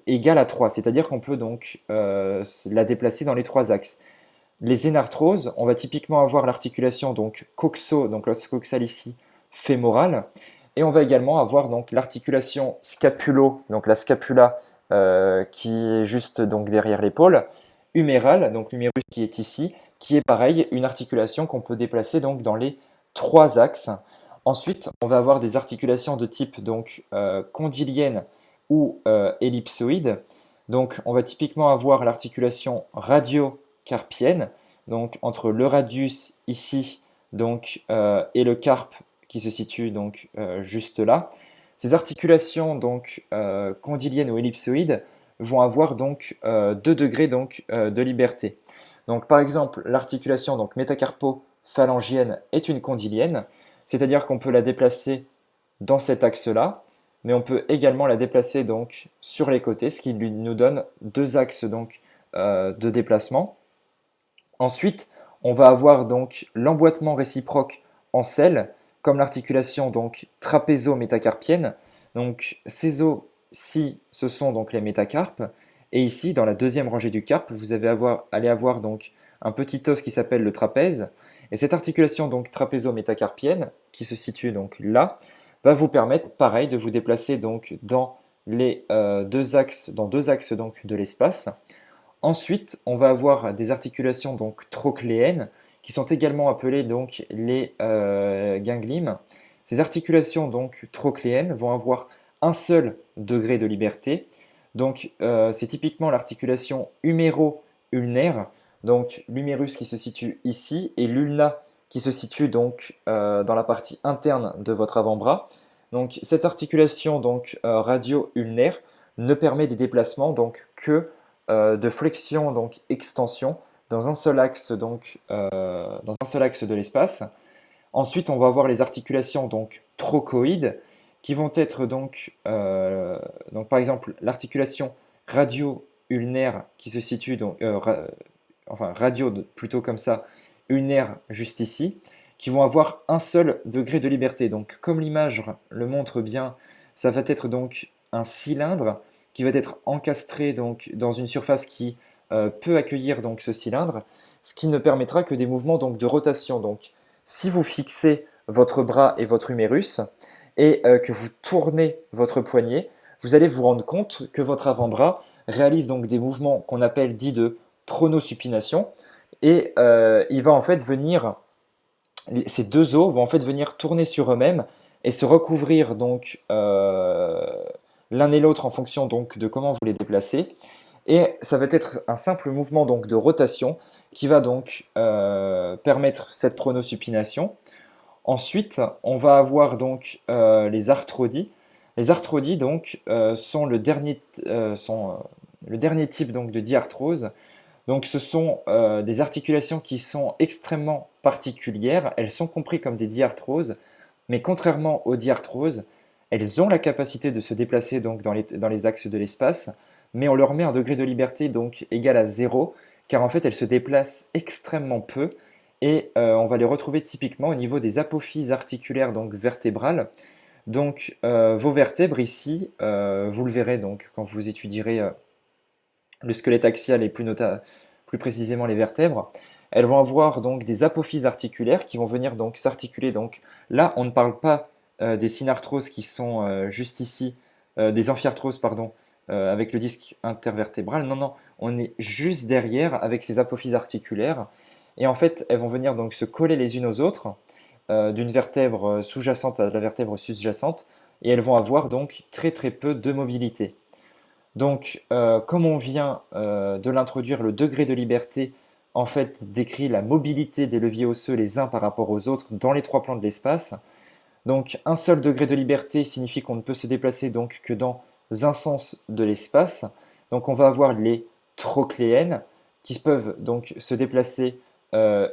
égale à 3, c'est-à-dire qu'on peut donc la déplacer dans les 3 axes. Les énarthroses, on va typiquement avoir l'articulation donc coxo, donc l'os coxal ici, fémorale, et on va également avoir donc l'articulation scapulo, donc la scapula qui est juste donc derrière l'épaule, humérale, donc l'humérus qui est ici, qui est pareil, une articulation qu'on peut déplacer donc dans les 3 axes. Ensuite, on va avoir des articulations de type donc condylienne ou ellipsoïde. Donc, on va typiquement avoir l'articulation radiocarpienne, donc entre le radius ici donc, et le carpe qui se situe donc juste là. Ces articulations donc condyliennes ou ellipsoïdes vont avoir donc 2 degrés donc, de liberté. Donc par exemple, l'articulation donc métacarpo-phalangienne est une condylienne, c'est-à-dire qu'on peut la déplacer dans cet axe-là, mais on peut également la déplacer donc sur les côtés, ce qui nous donne 2 axes donc de déplacement. Ensuite, on va avoir donc l'emboîtement réciproque en selle, comme l'articulation donc trapézo-métacarpienne. Donc ces os-ci, ce sont donc les métacarpes. Et ici, dans la deuxième rangée du carpe, vous allez avoir donc un petit os qui s'appelle le trapèze. Et cette articulation donc trapézo-métacarpienne, qui se situe donc là, va vous permettre, pareil, de vous déplacer donc dans les deux axes donc de l'espace. Ensuite, on va avoir des articulations donc trochléennes qui sont également appelées donc les ganglimes. Ces articulations donc trochléennes vont avoir un seul degré de liberté. Donc c'est typiquement l'articulation huméro-ulnaire, donc l'humérus qui se situe ici et l'ulna qui se situe donc dans la partie interne de votre avant-bras. Donc cette articulation donc radio-ulnaire ne permet des déplacements donc que de flexion donc extension dans un seul axe donc dans un seul axe de l'espace. Ensuite, on va avoir les articulations donc trochoïdes qui vont être donc par exemple l'articulation radio-ulnaire qui se situe donc enfin radio plutôt comme ça, ulnaire juste ici, qui vont avoir un seul degré de liberté. Donc comme l'image le montre bien, ça va être donc un cylindre qui va être encastré donc dans une surface qui peut accueillir donc ce cylindre, ce qui ne permettra que des mouvements donc de rotation. Donc si vous fixez votre bras et votre humérus et que vous tournez votre poignet, vous allez vous rendre compte que votre avant-bras réalise donc des mouvements qu'on appelle dits de pronosupination et il va en fait venir, ces deux os vont en fait venir tourner sur eux-mêmes et se recouvrir donc l'un et l'autre en fonction donc de comment vous les déplacez. Et ça va être un simple mouvement donc de rotation qui va donc permettre cette pronosupination. Ensuite, on va avoir donc les arthrodies. Les arthrodies donc sont le dernier type donc de diarthrose. Donc ce sont des articulations qui sont extrêmement particulières. Elles sont comprises comme des diarthroses, mais contrairement aux diarthroses, elles ont la capacité de se déplacer donc dans les axes de l'espace, mais on leur met un degré de liberté donc égal à 0, car en fait elles se déplacent extrêmement peu et on va les retrouver typiquement au niveau des apophyses articulaires donc vertébrales. Donc vos vertèbres ici, vous le verrez donc quand vous étudierez le squelette axial et plus précisément les vertèbres, elles vont avoir donc des apophyses articulaires qui vont venir donc s'articuler. Donc là, on ne parle pas des synarthroses qui sont juste ici, des amphiarthroses pardon, avec le disque intervertébral. Non, non, on est juste derrière avec ces apophyses articulaires. Et en fait, elles vont venir donc se coller les unes aux autres d'une vertèbre sous-jacente à la vertèbre sus-jacente, et elles vont avoir donc très très peu de mobilité. Donc, comme on vient de l'introduire, le degré de liberté en fait décrit la mobilité des leviers osseux les uns par rapport aux autres dans les trois plans de l'espace. Donc, un seul degré de liberté signifie qu'on ne peut se déplacer donc que dans un sens de l'espace. Donc, on va avoir les trochléennes qui peuvent donc se déplacer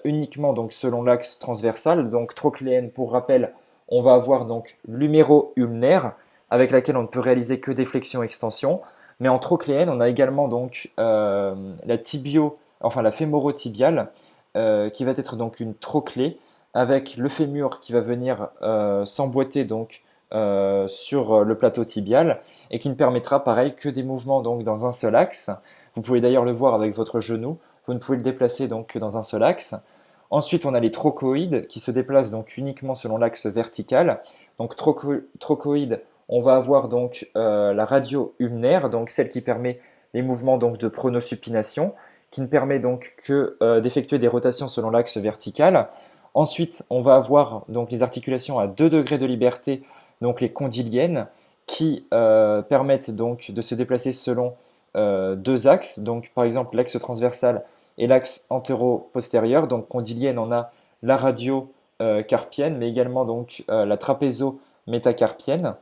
uniquement donc selon l'axe transversal. Donc, trochléenne, pour rappel, on va avoir donc l'huméro-ulnaire avec laquelle on ne peut réaliser que des flexions-extensions. Mais en trochléenne, on a également donc la fémoro-tibiale qui va être donc une trochlée avec le fémur qui va venir s'emboîter donc sur le plateau tibial et qui ne permettra pareil que des mouvements donc dans un seul axe. Vous pouvez d'ailleurs le voir avec votre genou, vous ne pouvez le déplacer donc que dans un seul axe. Ensuite, on a les trochoïdes qui se déplacent donc uniquement selon l'axe vertical. Donc trochoïdes, on va avoir donc la radio-ulnaire, donc celle qui permet les mouvements donc de pronosupination, qui ne permet donc que d'effectuer des rotations selon l'axe vertical. Ensuite, on va avoir donc les articulations à 2 degrés de liberté, donc les condyliennes, qui permettent donc de se déplacer selon deux axes, donc par exemple l'axe transversal et l'axe antéro-postérieur. Donc condylienne, on a la radio carpienne, mais également donc la trapézo-métacarpienne.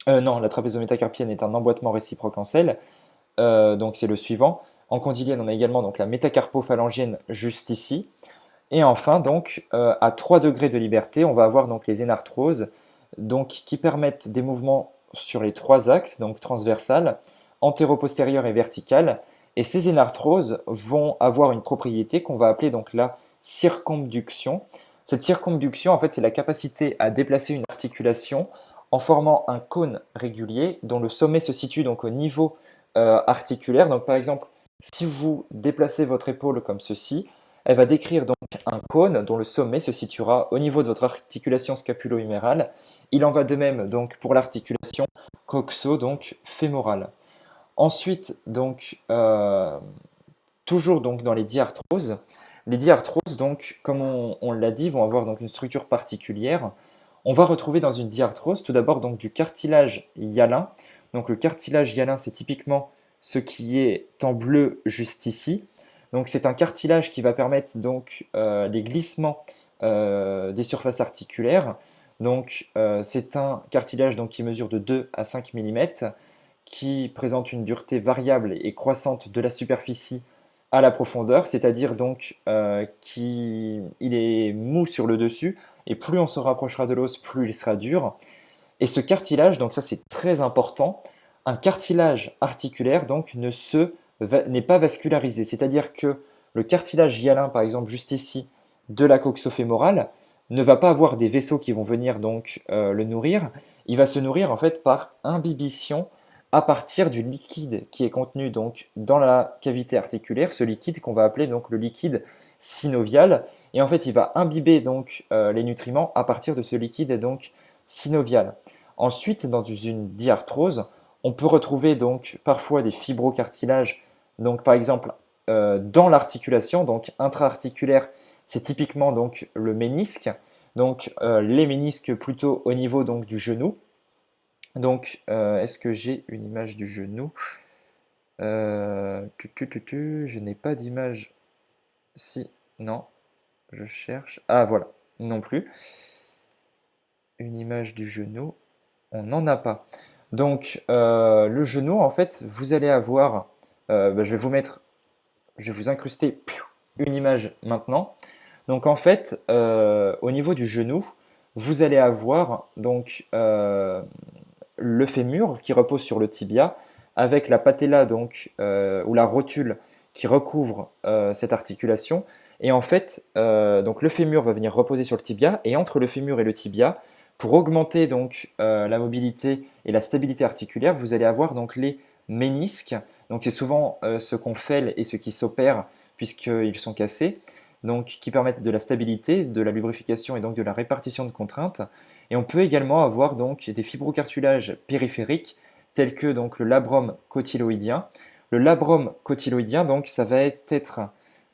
Non, la trapézo-métacarpienne est un emboîtement réciproque en selle, donc c'est le suivant. En condylienne, on a également donc la métacarpophalangienne juste ici. Et enfin, donc, à 3 degrés de liberté, on va avoir donc les énarthroses, donc, qui permettent des mouvements sur les 3 axes, donc transversal, antéro-postérieur et vertical. Et ces énarthroses vont avoir une propriété qu'on va appeler donc la circumduction. Cette circumduction, en fait, c'est la capacité à déplacer une articulation en formant un cône régulier dont le sommet se situe donc au niveau articulaire. Donc, par exemple, si vous déplacez votre épaule comme ceci, elle va décrire donc un cône dont le sommet se situera au niveau de votre articulation scapulo-humérale. Il en va de même donc pour l'articulation coxo, donc fémorale. Ensuite, donc, toujours donc dans les diarthroses, donc, comme on l'a dit, vont avoir donc une structure particulière. On va retrouver dans une diarthrose tout d'abord donc du cartilage hyalin. Donc le cartilage hyalin, c'est typiquement ce qui est en bleu juste ici. Donc c'est un cartilage qui va permettre donc les glissements des surfaces articulaires. Donc c'est un cartilage donc, qui mesure de 2 à 5 mm, qui présente une dureté variable et croissante de la superficie à la profondeur, c'est-à-dire donc qu'il est mou sur le dessus, et plus on se rapprochera de l'os, plus il sera dur. Et ce cartilage, donc ça c'est très important, un cartilage articulaire donc n'est pas vascularisé, c'est-à-dire que le cartilage hyalin, par exemple juste ici, de la coxofémorale, ne va pas avoir des vaisseaux qui vont venir donc le nourrir, il va se nourrir en fait par imbibition à partir du liquide qui est contenu donc dans la cavité articulaire, ce liquide qu'on va appeler donc le liquide synovial, et en fait il va imbiber donc les nutriments à partir de ce liquide donc synovial. Ensuite, dans une diarthrose, on peut retrouver donc parfois des fibrocartilages, donc par exemple dans l'articulation, donc intra-articulaire, c'est typiquement donc le ménisque, donc les ménisques plutôt au niveau donc du genou. Donc, est-ce que j'ai une image du genou? Je n'ai pas d'image. Si, non, je cherche. Ah, voilà, non plus. Une image du genou, on n'en a pas. Donc, le genou, en fait, vous allez avoir. Je vais vous mettre, je vais vous incruster une image maintenant. Donc, en fait, au niveau du genou, vous allez avoir donc le fémur qui repose sur le tibia, avec la patella donc, ou la rotule qui recouvre cette articulation. Et en fait, donc le fémur va venir reposer sur le tibia, et entre le fémur et le tibia, pour augmenter donc la mobilité et la stabilité articulaire, vous allez avoir donc les ménisques. Donc c'est souvent ce qu'on fêle et ce qui s'opère puisqu'ils sont cassés, donc qui permettent de la stabilité, de la lubrification et donc de la répartition de contraintes. Et on peut également avoir donc des fibrocartilages périphériques tels que donc le labrum cotyloïdien. Le labrum cotyloïdien, donc ça va être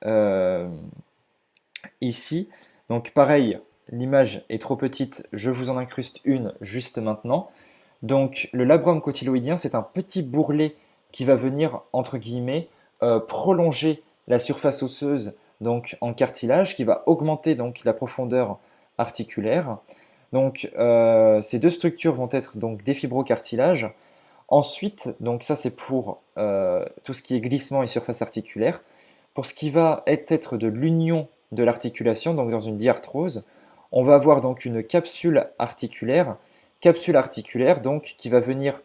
euh, ici. Donc pareil, l'image est trop petite, je vous en incruste une juste maintenant. Donc le labrum cotyloïdien, c'est un petit bourrelet qui va venir, entre guillemets, prolonger la surface osseuse donc en cartilage, qui va augmenter donc la profondeur articulaire. Donc ces deux structures vont être donc des fibrocartilages. Ensuite, donc ça c'est pour tout ce qui est glissement et surface articulaire. Pour ce qui va être de l'union de l'articulation, donc dans une diarthrose, on va avoir donc une capsule articulaire donc qui va venir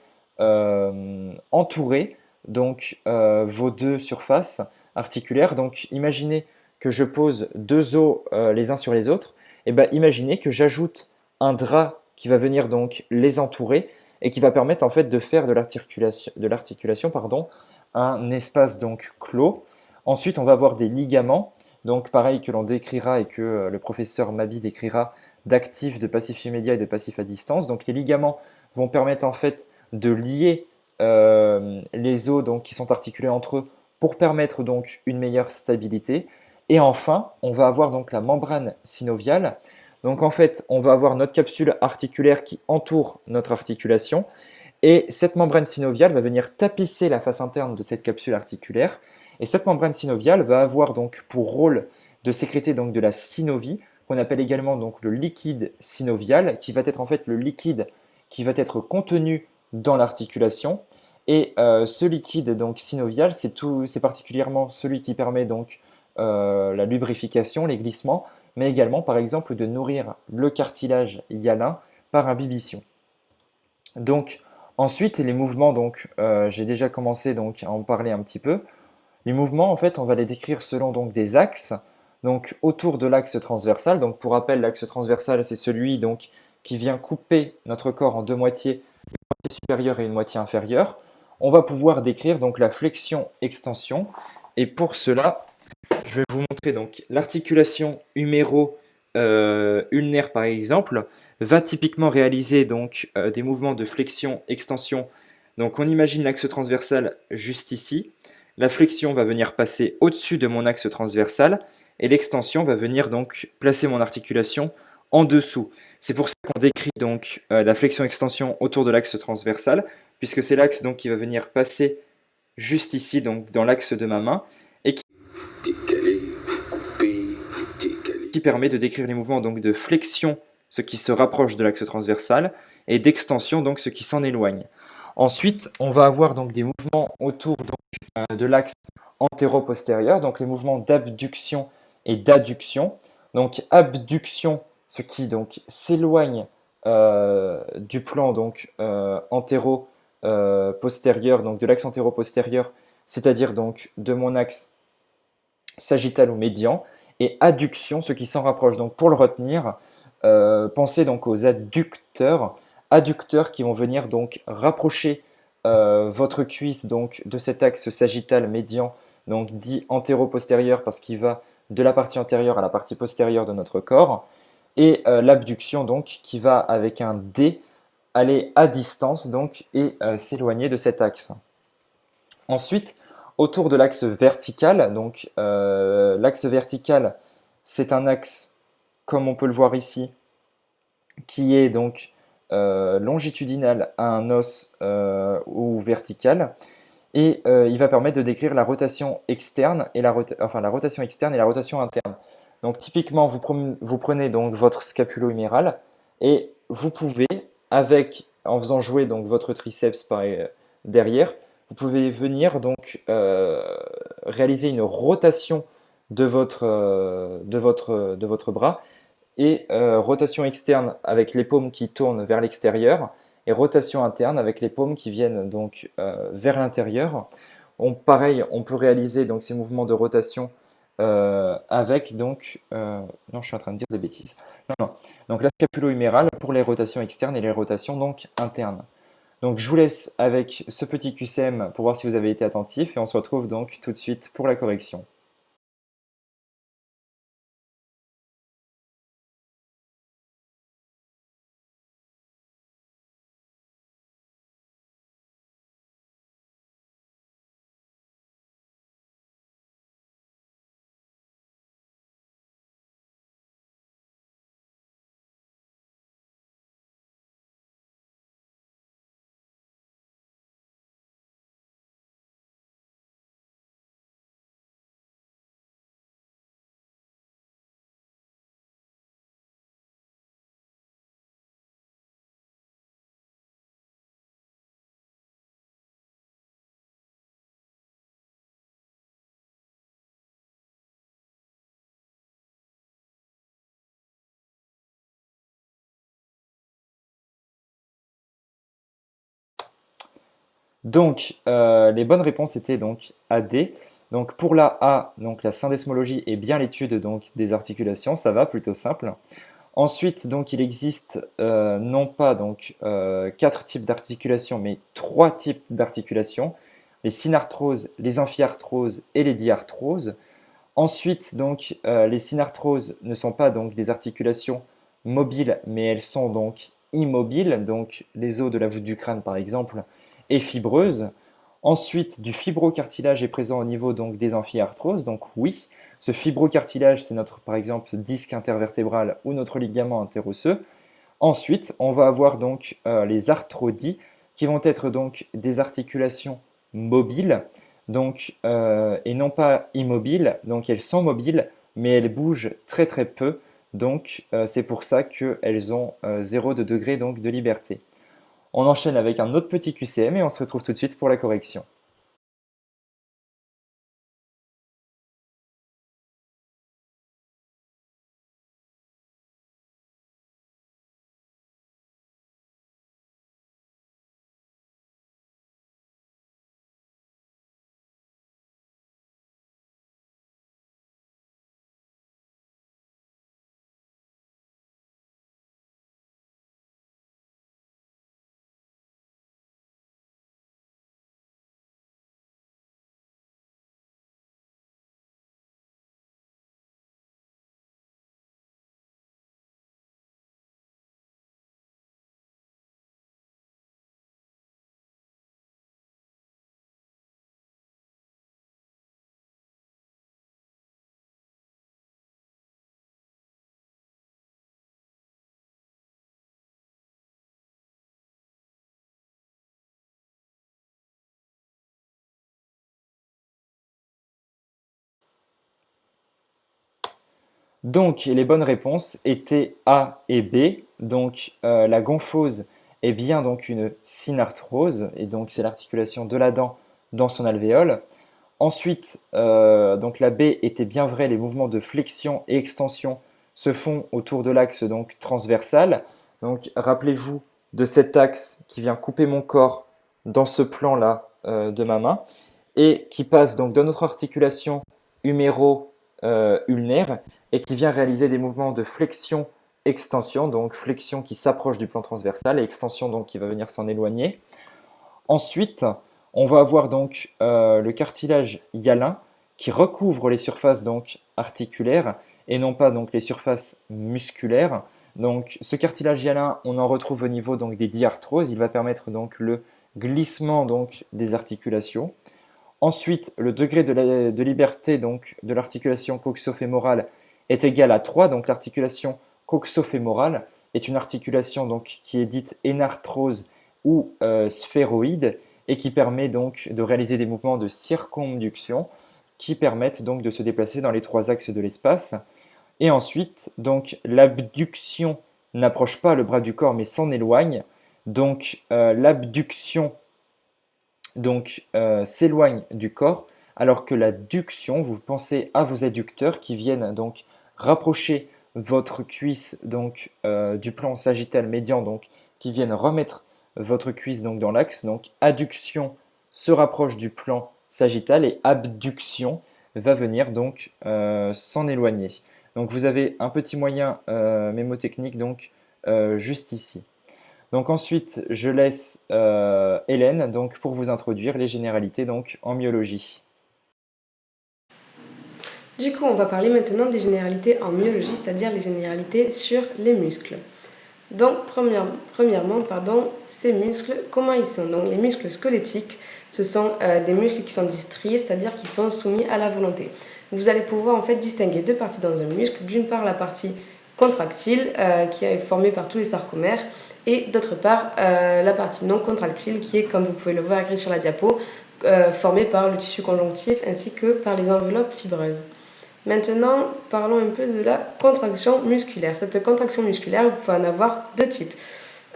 entourer donc vos deux surfaces articulaires. Donc imaginez que je pose deux os les uns sur les autres, et bien imaginez que j'ajoute un drap qui va venir donc les entourer et qui va permettre en fait de faire de l'articulation pardon, un espace donc clos. Ensuite, on va avoir des ligaments, donc pareil que l'on décrira et que le professeur Mabi décrira d'actif, de passif immédiat et de passif à distance. Donc les ligaments vont permettre en fait de lier les os donc, qui sont articulés entre eux pour permettre donc une meilleure stabilité. Et enfin, on va avoir donc la membrane synoviale. Donc en fait, on va avoir notre capsule articulaire qui entoure notre articulation. Et cette membrane synoviale va venir tapisser la face interne de cette capsule articulaire. Et cette membrane synoviale va avoir donc pour rôle de sécréter donc de la synovie qu'on appelle également donc le liquide synovial, qui va être en fait le liquide qui va être contenu dans l'articulation. Et ce liquide donc synovial, c'est particulièrement celui qui permet donc la lubrification, les glissements, mais également par exemple de nourrir le cartilage hyalin par imbibition. Donc ensuite les mouvements, donc j'ai déjà commencé donc à en parler un petit peu. Les mouvements, en fait, on va les décrire selon donc des axes. Donc autour de l'axe transversal. Donc pour rappel, l'axe transversal, c'est celui donc qui vient couper notre corps en deux moitiés, une moitié supérieure et une moitié inférieure. On va pouvoir décrire donc la flexion-extension. Et pour cela, je vais vous montrer donc l'articulation huméro-ulnaire par exemple va typiquement réaliser donc des mouvements de flexion-extension. Donc on imagine l'axe transversal juste ici. La flexion va venir passer au-dessus de mon axe transversal et l'extension va venir donc placer mon articulation en dessous. C'est pour ça qu'on décrit donc la flexion-extension autour de l'axe transversal, puisque c'est l'axe donc qui va venir passer juste ici, donc dans l'axe de ma main, et qui permet de décrire les mouvements donc de flexion, ce qui se rapproche de l'axe transversal, et d'extension, donc ce qui s'en éloigne. Ensuite, on va avoir donc des mouvements autour donc, de l'axe antéro-postérieur, donc les mouvements d'abduction et d'adduction. Donc abduction, ce qui donc s'éloigne du plan donc antéro-postérieur, donc de l'axe antéro-postérieur, c'est-à-dire donc de mon axe sagittal ou médian, et adduction, ce qui s'en rapproche. Donc pour le retenir, pensez donc aux adducteurs qui vont venir donc rapprocher votre cuisse donc de cet axe sagittal médian, donc dit antéro-postérieur parce qu'il va de la partie antérieure à la partie postérieure de notre corps, et l'abduction donc qui va avec un D aller à distance donc et s'éloigner de cet axe. Ensuite, autour de l'axe vertical, donc l'axe vertical, c'est un axe, comme on peut le voir ici, qui est donc longitudinal à un os ou vertical, et il va permettre de décrire la rotation externe et la rotation externe et la rotation interne. Donc typiquement, vous prenez donc votre scapulo-huméral et vous pouvez, en faisant jouer donc votre triceps derrière, vous pouvez venir donc réaliser une rotation de votre bras et rotation externe avec les paumes qui tournent vers l'extérieur et rotation interne avec les paumes qui viennent donc vers l'intérieur. Pareil, on peut réaliser donc ces mouvements de rotation avec donc non, je suis en train de dire des bêtises. Non. Donc la scapulo-humérale pour les rotations externes et les rotations donc internes. Donc je vous laisse avec ce petit QCM pour voir si vous avez été attentif et on se retrouve donc tout de suite pour la correction. Donc, les bonnes réponses étaient donc A, D. Donc pour la A, donc la syndesmologie est bien l'étude donc des articulations, ça va, plutôt simple. Ensuite, donc il existe non pas donc 4 types d'articulations, mais 3 types d'articulations, les synarthroses, les amphiarthroses et les diarthroses. Ensuite, donc les synarthroses ne sont pas donc des articulations mobiles, mais elles sont donc immobiles, donc les os de la voûte du crâne par exemple, et fibreuses. Ensuite, du fibrocartilage est présent au niveau donc des amphiarthroses. Donc oui, ce fibrocartilage, c'est notre par exemple disque intervertébral ou notre ligament interosseux. Ensuite, on va avoir donc les arthrodies qui vont être donc des articulations mobiles donc, et non pas immobiles. Donc elles sont mobiles, mais elles bougent très très peu. Donc, c'est pour ça qu'elles ont 0 de degré donc, de liberté. On enchaîne avec un autre petit QCM et on se retrouve tout de suite pour la correction. Donc, les bonnes réponses étaient A et B. Donc, la gomphose est bien donc une synarthrose, et donc c'est l'articulation de la dent dans son alvéole. Ensuite, donc la B était bien vraie, les mouvements de flexion et extension se font autour de l'axe donc transversal. Donc, rappelez-vous de cet axe qui vient couper mon corps dans ce plan-là de ma main et qui passe donc dans notre articulation huméro-ulnaire et qui vient réaliser des mouvements de flexion-extension, donc flexion qui s'approche du plan transversal et extension donc qui va venir s'en éloigner. Ensuite, on va avoir donc le cartilage hyalin qui recouvre les surfaces donc articulaires et non pas donc les surfaces musculaires. Donc ce cartilage hyalin, on en retrouve au niveau donc des diarthroses, il va permettre donc le glissement donc des articulations. Ensuite, le degré de liberté donc, de l'articulation coxofémorale est égal à 3. Donc l'articulation coxofémorale est une articulation donc, qui est dite énarthrose ou sphéroïde et qui permet donc de réaliser des mouvements de circonduction qui permettent donc de se déplacer dans les 3 axes de l'espace. Et ensuite, donc l'abduction n'approche pas le bras du corps mais s'en éloigne. Donc l'abduction s'éloigne du corps, alors que la duction, vous pensez à vos adducteurs qui viennent donc rapprocher votre cuisse donc, du plan sagittal médian, donc qui viennent remettre votre cuisse donc, dans l'axe. Donc adduction se rapproche du plan sagittal et abduction va venir donc s'en éloigner. Donc vous avez un petit moyen mémotechnique donc juste ici. Donc ensuite, je laisse Hélène donc, pour vous introduire les généralités donc, en myologie. Du coup, on va parler maintenant des généralités en myologie, c'est-à-dire les généralités sur les muscles. Donc, premièrement, ces muscles, comment ils sont? Donc, les muscles squelettiques, ce sont des muscles qui sont dits striés, c'est-à-dire qui sont soumis à la volonté. Vous allez pouvoir en fait distinguer 2 parties dans un muscle. D'une part, la partie contractile, qui est formée par tous les sarcomères, et d'autre part, la partie non contractile, qui est, comme vous pouvez le voir écrit sur la diapo, formée par le tissu conjonctif ainsi que par les enveloppes fibreuses. Maintenant, parlons un peu de la contraction musculaire. Cette contraction musculaire, vous pouvez en avoir 2 types.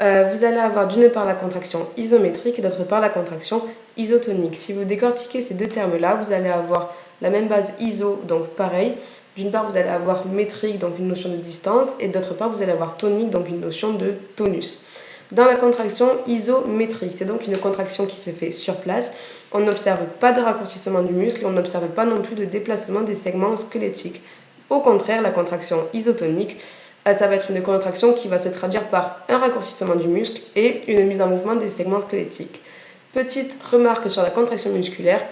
Vous allez avoir d'une part la contraction isométrique et d'autre part la contraction isotonique. Si vous décortiquez ces 2 termes-là, vous allez avoir la même base iso, donc pareil. D'une part, vous allez avoir métrique, donc une notion de distance, et d'autre part, vous allez avoir tonique, donc une notion de tonus. Dans la contraction isométrique, c'est donc une contraction qui se fait sur place. On n'observe pas de raccourcissement du muscle, on n'observe pas non plus de déplacement des segments squelettiques. Au contraire, la contraction isotonique, ça va être une contraction qui va se traduire par un raccourcissement du muscle et une mise en mouvement des segments squelettiques. Petite remarque sur la contraction musculaire,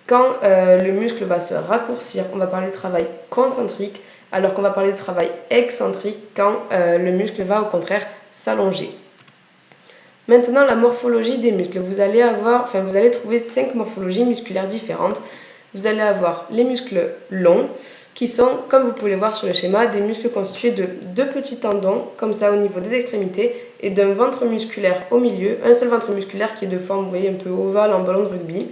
quand le muscle va se raccourcir, on va parler de travail concentrique, alors qu'on va parler de travail excentrique quand le muscle va au contraire s'allonger. Maintenant, la morphologie des muscles. Vous allez trouver 5 morphologies musculaires différentes. Vous allez avoir les muscles longs, qui sont, comme vous pouvez le voir sur le schéma, des muscles constitués de 2 petits tendons, comme ça au niveau des extrémités, et d'un ventre musculaire au milieu, un seul ventre musculaire qui est de forme, vous voyez, un peu ovale en ballon de rugby.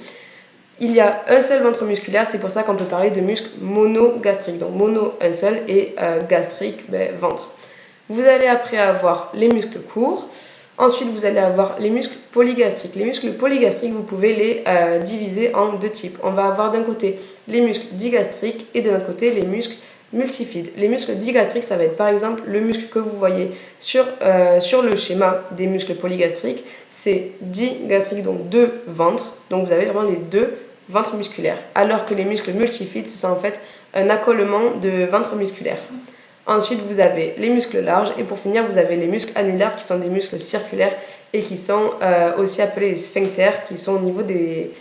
Il y a un seul ventre musculaire, c'est pour ça qu'on peut parler de muscle monogastrique. Donc mono, un seul, et gastrique, ventre. Vous allez après avoir les muscles courts. Ensuite, vous allez avoir les muscles polygastriques. Les muscles polygastriques, vous pouvez les diviser en deux types. On va avoir d'un côté les muscles digastriques et de l'autre côté les muscles multifides. Les muscles digastriques, ça va être par exemple le muscle que vous voyez sur le schéma des muscles polygastriques. C'est digastrique, donc deux ventres. Donc vous avez vraiment les deux ventres musculaires. Alors que les muscles multifides, ce sont en fait un accolement de ventre musculaire. Ensuite, vous avez les muscles larges et pour finir, vous avez les muscles annulaires qui sont des muscles circulaires et qui sont aussi appelés les sphincters, qui sont au niveau des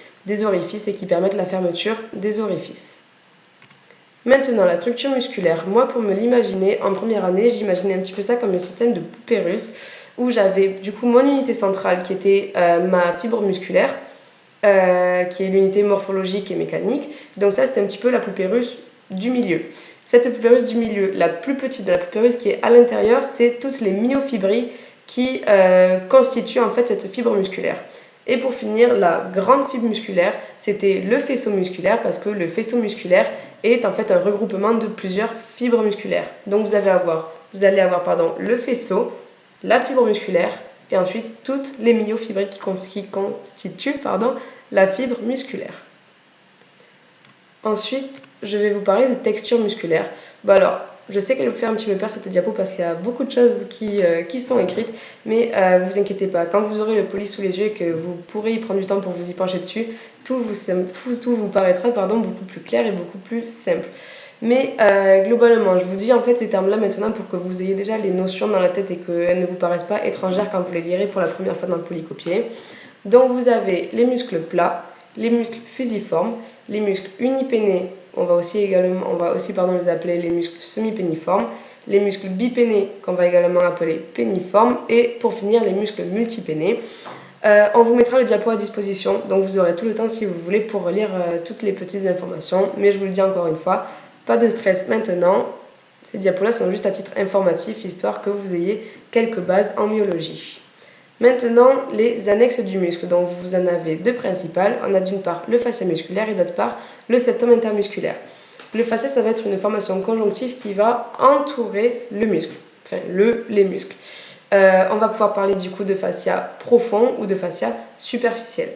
orifices et qui permettent la fermeture des orifices. Maintenant, la structure musculaire. Moi, pour me l'imaginer, en première année, j'imaginais un petit peu ça comme un système de poupée russe où j'avais du coup mon unité centrale qui était ma fibre musculaire, qui est l'unité morphologique et mécanique. Donc ça, c'était un petit peu la poupée russe du milieu. Cette poupée russe du milieu, la plus petite de la poupée russe qui est à l'intérieur, c'est toutes les myofibrilles qui constituent en fait cette fibre musculaire. Et pour finir, la grande fibre musculaire, c'était le faisceau musculaire parce que le faisceau musculaire est en fait un regroupement de plusieurs fibres musculaires. Donc vous allez avoir le faisceau, la fibre musculaire et ensuite toutes les myofibrilles qui constituent la fibre musculaire. Ensuite, je vais vous parler de texture musculaire. Alors, je sais qu'elle vous fait un petit peu peur cette diapo parce qu'il y a beaucoup de choses qui sont écrites, mais vous inquiétez pas, quand vous aurez le poly sous les yeux et que vous pourrez y prendre du temps pour vous y pencher dessus, tout vous paraîtra beaucoup plus clair et beaucoup plus simple. Mais globalement, je vous dis en fait ces termes-là maintenant pour que vous ayez déjà les notions dans la tête et qu'elles ne vous paraissent pas étrangères quand vous les lirez pour la première fois dans le polycopier. Donc vous avez les muscles plats, les muscles fusiformes, les muscles unipénés, on va aussi les appeler les muscles semi-péniformes, les muscles bipénés qu'on va également appeler péniformes et pour finir les muscles multipénés. On vous mettra le diapo à disposition, donc vous aurez tout le temps si vous voulez pour relire toutes les petites informations, mais je vous le dis encore une fois, pas de stress maintenant, ces diapos-là sont juste à titre informatif, histoire que vous ayez quelques bases en biologie. Maintenant, les annexes du muscle. Donc, vous en avez deux principales. On a d'une part le fascia musculaire et d'autre part le septum intermusculaire. Le fascia, ça va être une formation conjonctive qui va entourer le muscle, les muscles. On va pouvoir parler du coup de fascia profond ou de fascia superficiel.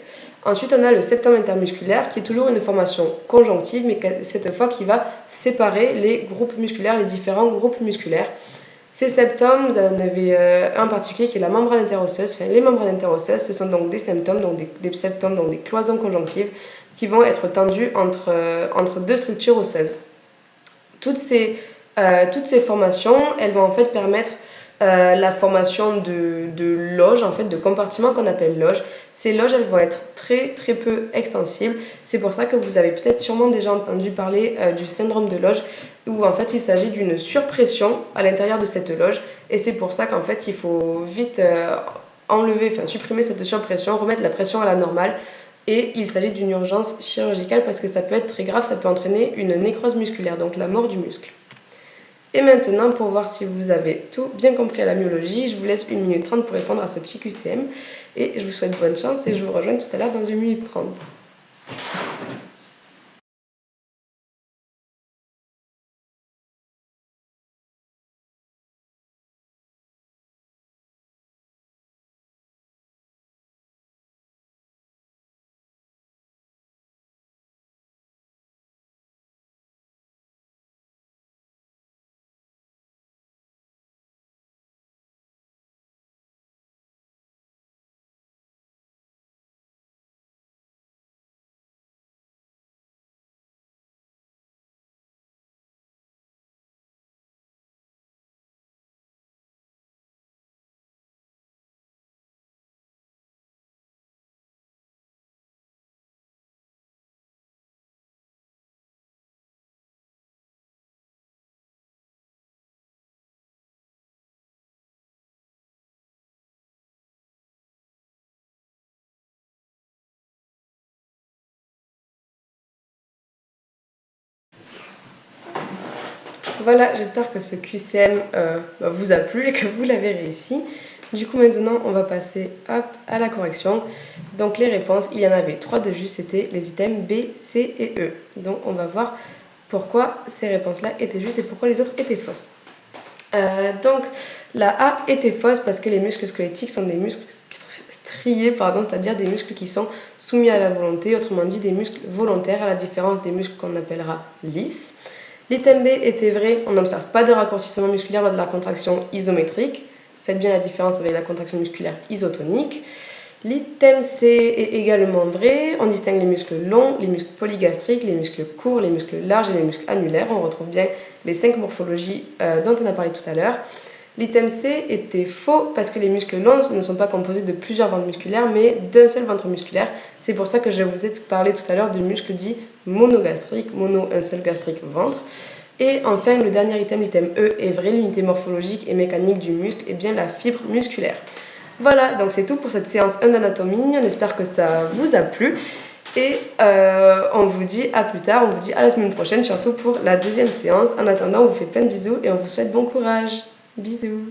Ensuite, on a le septum intermusculaire qui est toujours une formation conjonctive, mais cette fois qui va séparer les groupes musculaires, les différents groupes musculaires. Ces septums, vous en avez un particulier qui est la membrane interosseuse. Les membranes interosseuses, ce sont donc des septums, donc des septums, donc des cloisons conjonctives qui vont être tendues entre deux structures osseuses. Toutes ces formations, elles vont en fait permettre la formation de loges, en fait, de compartiments qu'on appelle loges. Ces loges, elles vont être très très peu extensibles. C'est pour ça que vous avez peut-être sûrement déjà entendu parler du syndrome de loge, où en fait il s'agit d'une surpression à l'intérieur de cette loge. Et c'est pour ça qu'en fait il faut vite supprimer cette surpression, remettre la pression à la normale. Et il s'agit d'une urgence chirurgicale parce que ça peut être très grave, ça peut entraîner une nécrose musculaire, donc la mort du muscle. Et maintenant, pour voir si vous avez tout bien compris à la myologie, je vous laisse 1 minute 30 pour répondre à ce petit QCM. Et je vous souhaite bonne chance et je vous rejoins tout à l'heure dans 1 minute 30. Voilà, j'espère que ce QCM vous a plu et que vous l'avez réussi. Du coup, maintenant, on va passer hop, à la correction. Donc, les réponses, il y en avait 3 de justes, c'était les items B, C et E. Donc, on va voir pourquoi ces réponses-là étaient justes et pourquoi les autres étaient fausses. Donc, la A était fausse parce que les muscles squelettiques sont des muscles striés, c'est-à-dire des muscles qui sont soumis à la volonté, autrement dit des muscles volontaires, à la différence des muscles qu'on appellera lisses. L'item B était vrai, on n'observe pas de raccourcissement musculaire lors de la contraction isométrique. Faites bien la différence avec la contraction musculaire isotonique. L'item C est également vrai, on distingue les muscles longs, les muscles polygastriques, les muscles courts, les muscles larges et les muscles annulaires. On retrouve bien les 5 morphologies dont on a parlé tout à l'heure. L'item C était faux parce que les muscles longs ne sont pas composés de plusieurs ventres musculaires mais d'un seul ventre musculaire. C'est pour ça que je vous ai parlé tout à l'heure du muscle dit monogastrique, mono un seul gastrique ventre. Et enfin le dernier item, l'item E est vrai, l'unité morphologique et mécanique du muscle est bien la fibre musculaire. Voilà, donc c'est tout pour cette séance 1 d'anatomie. On espère que ça vous a plu. Et on vous dit à plus tard, on vous dit à la semaine prochaine, surtout pour la deuxième séance. En attendant, on vous fait plein de bisous et on vous souhaite bon courage. Bisous.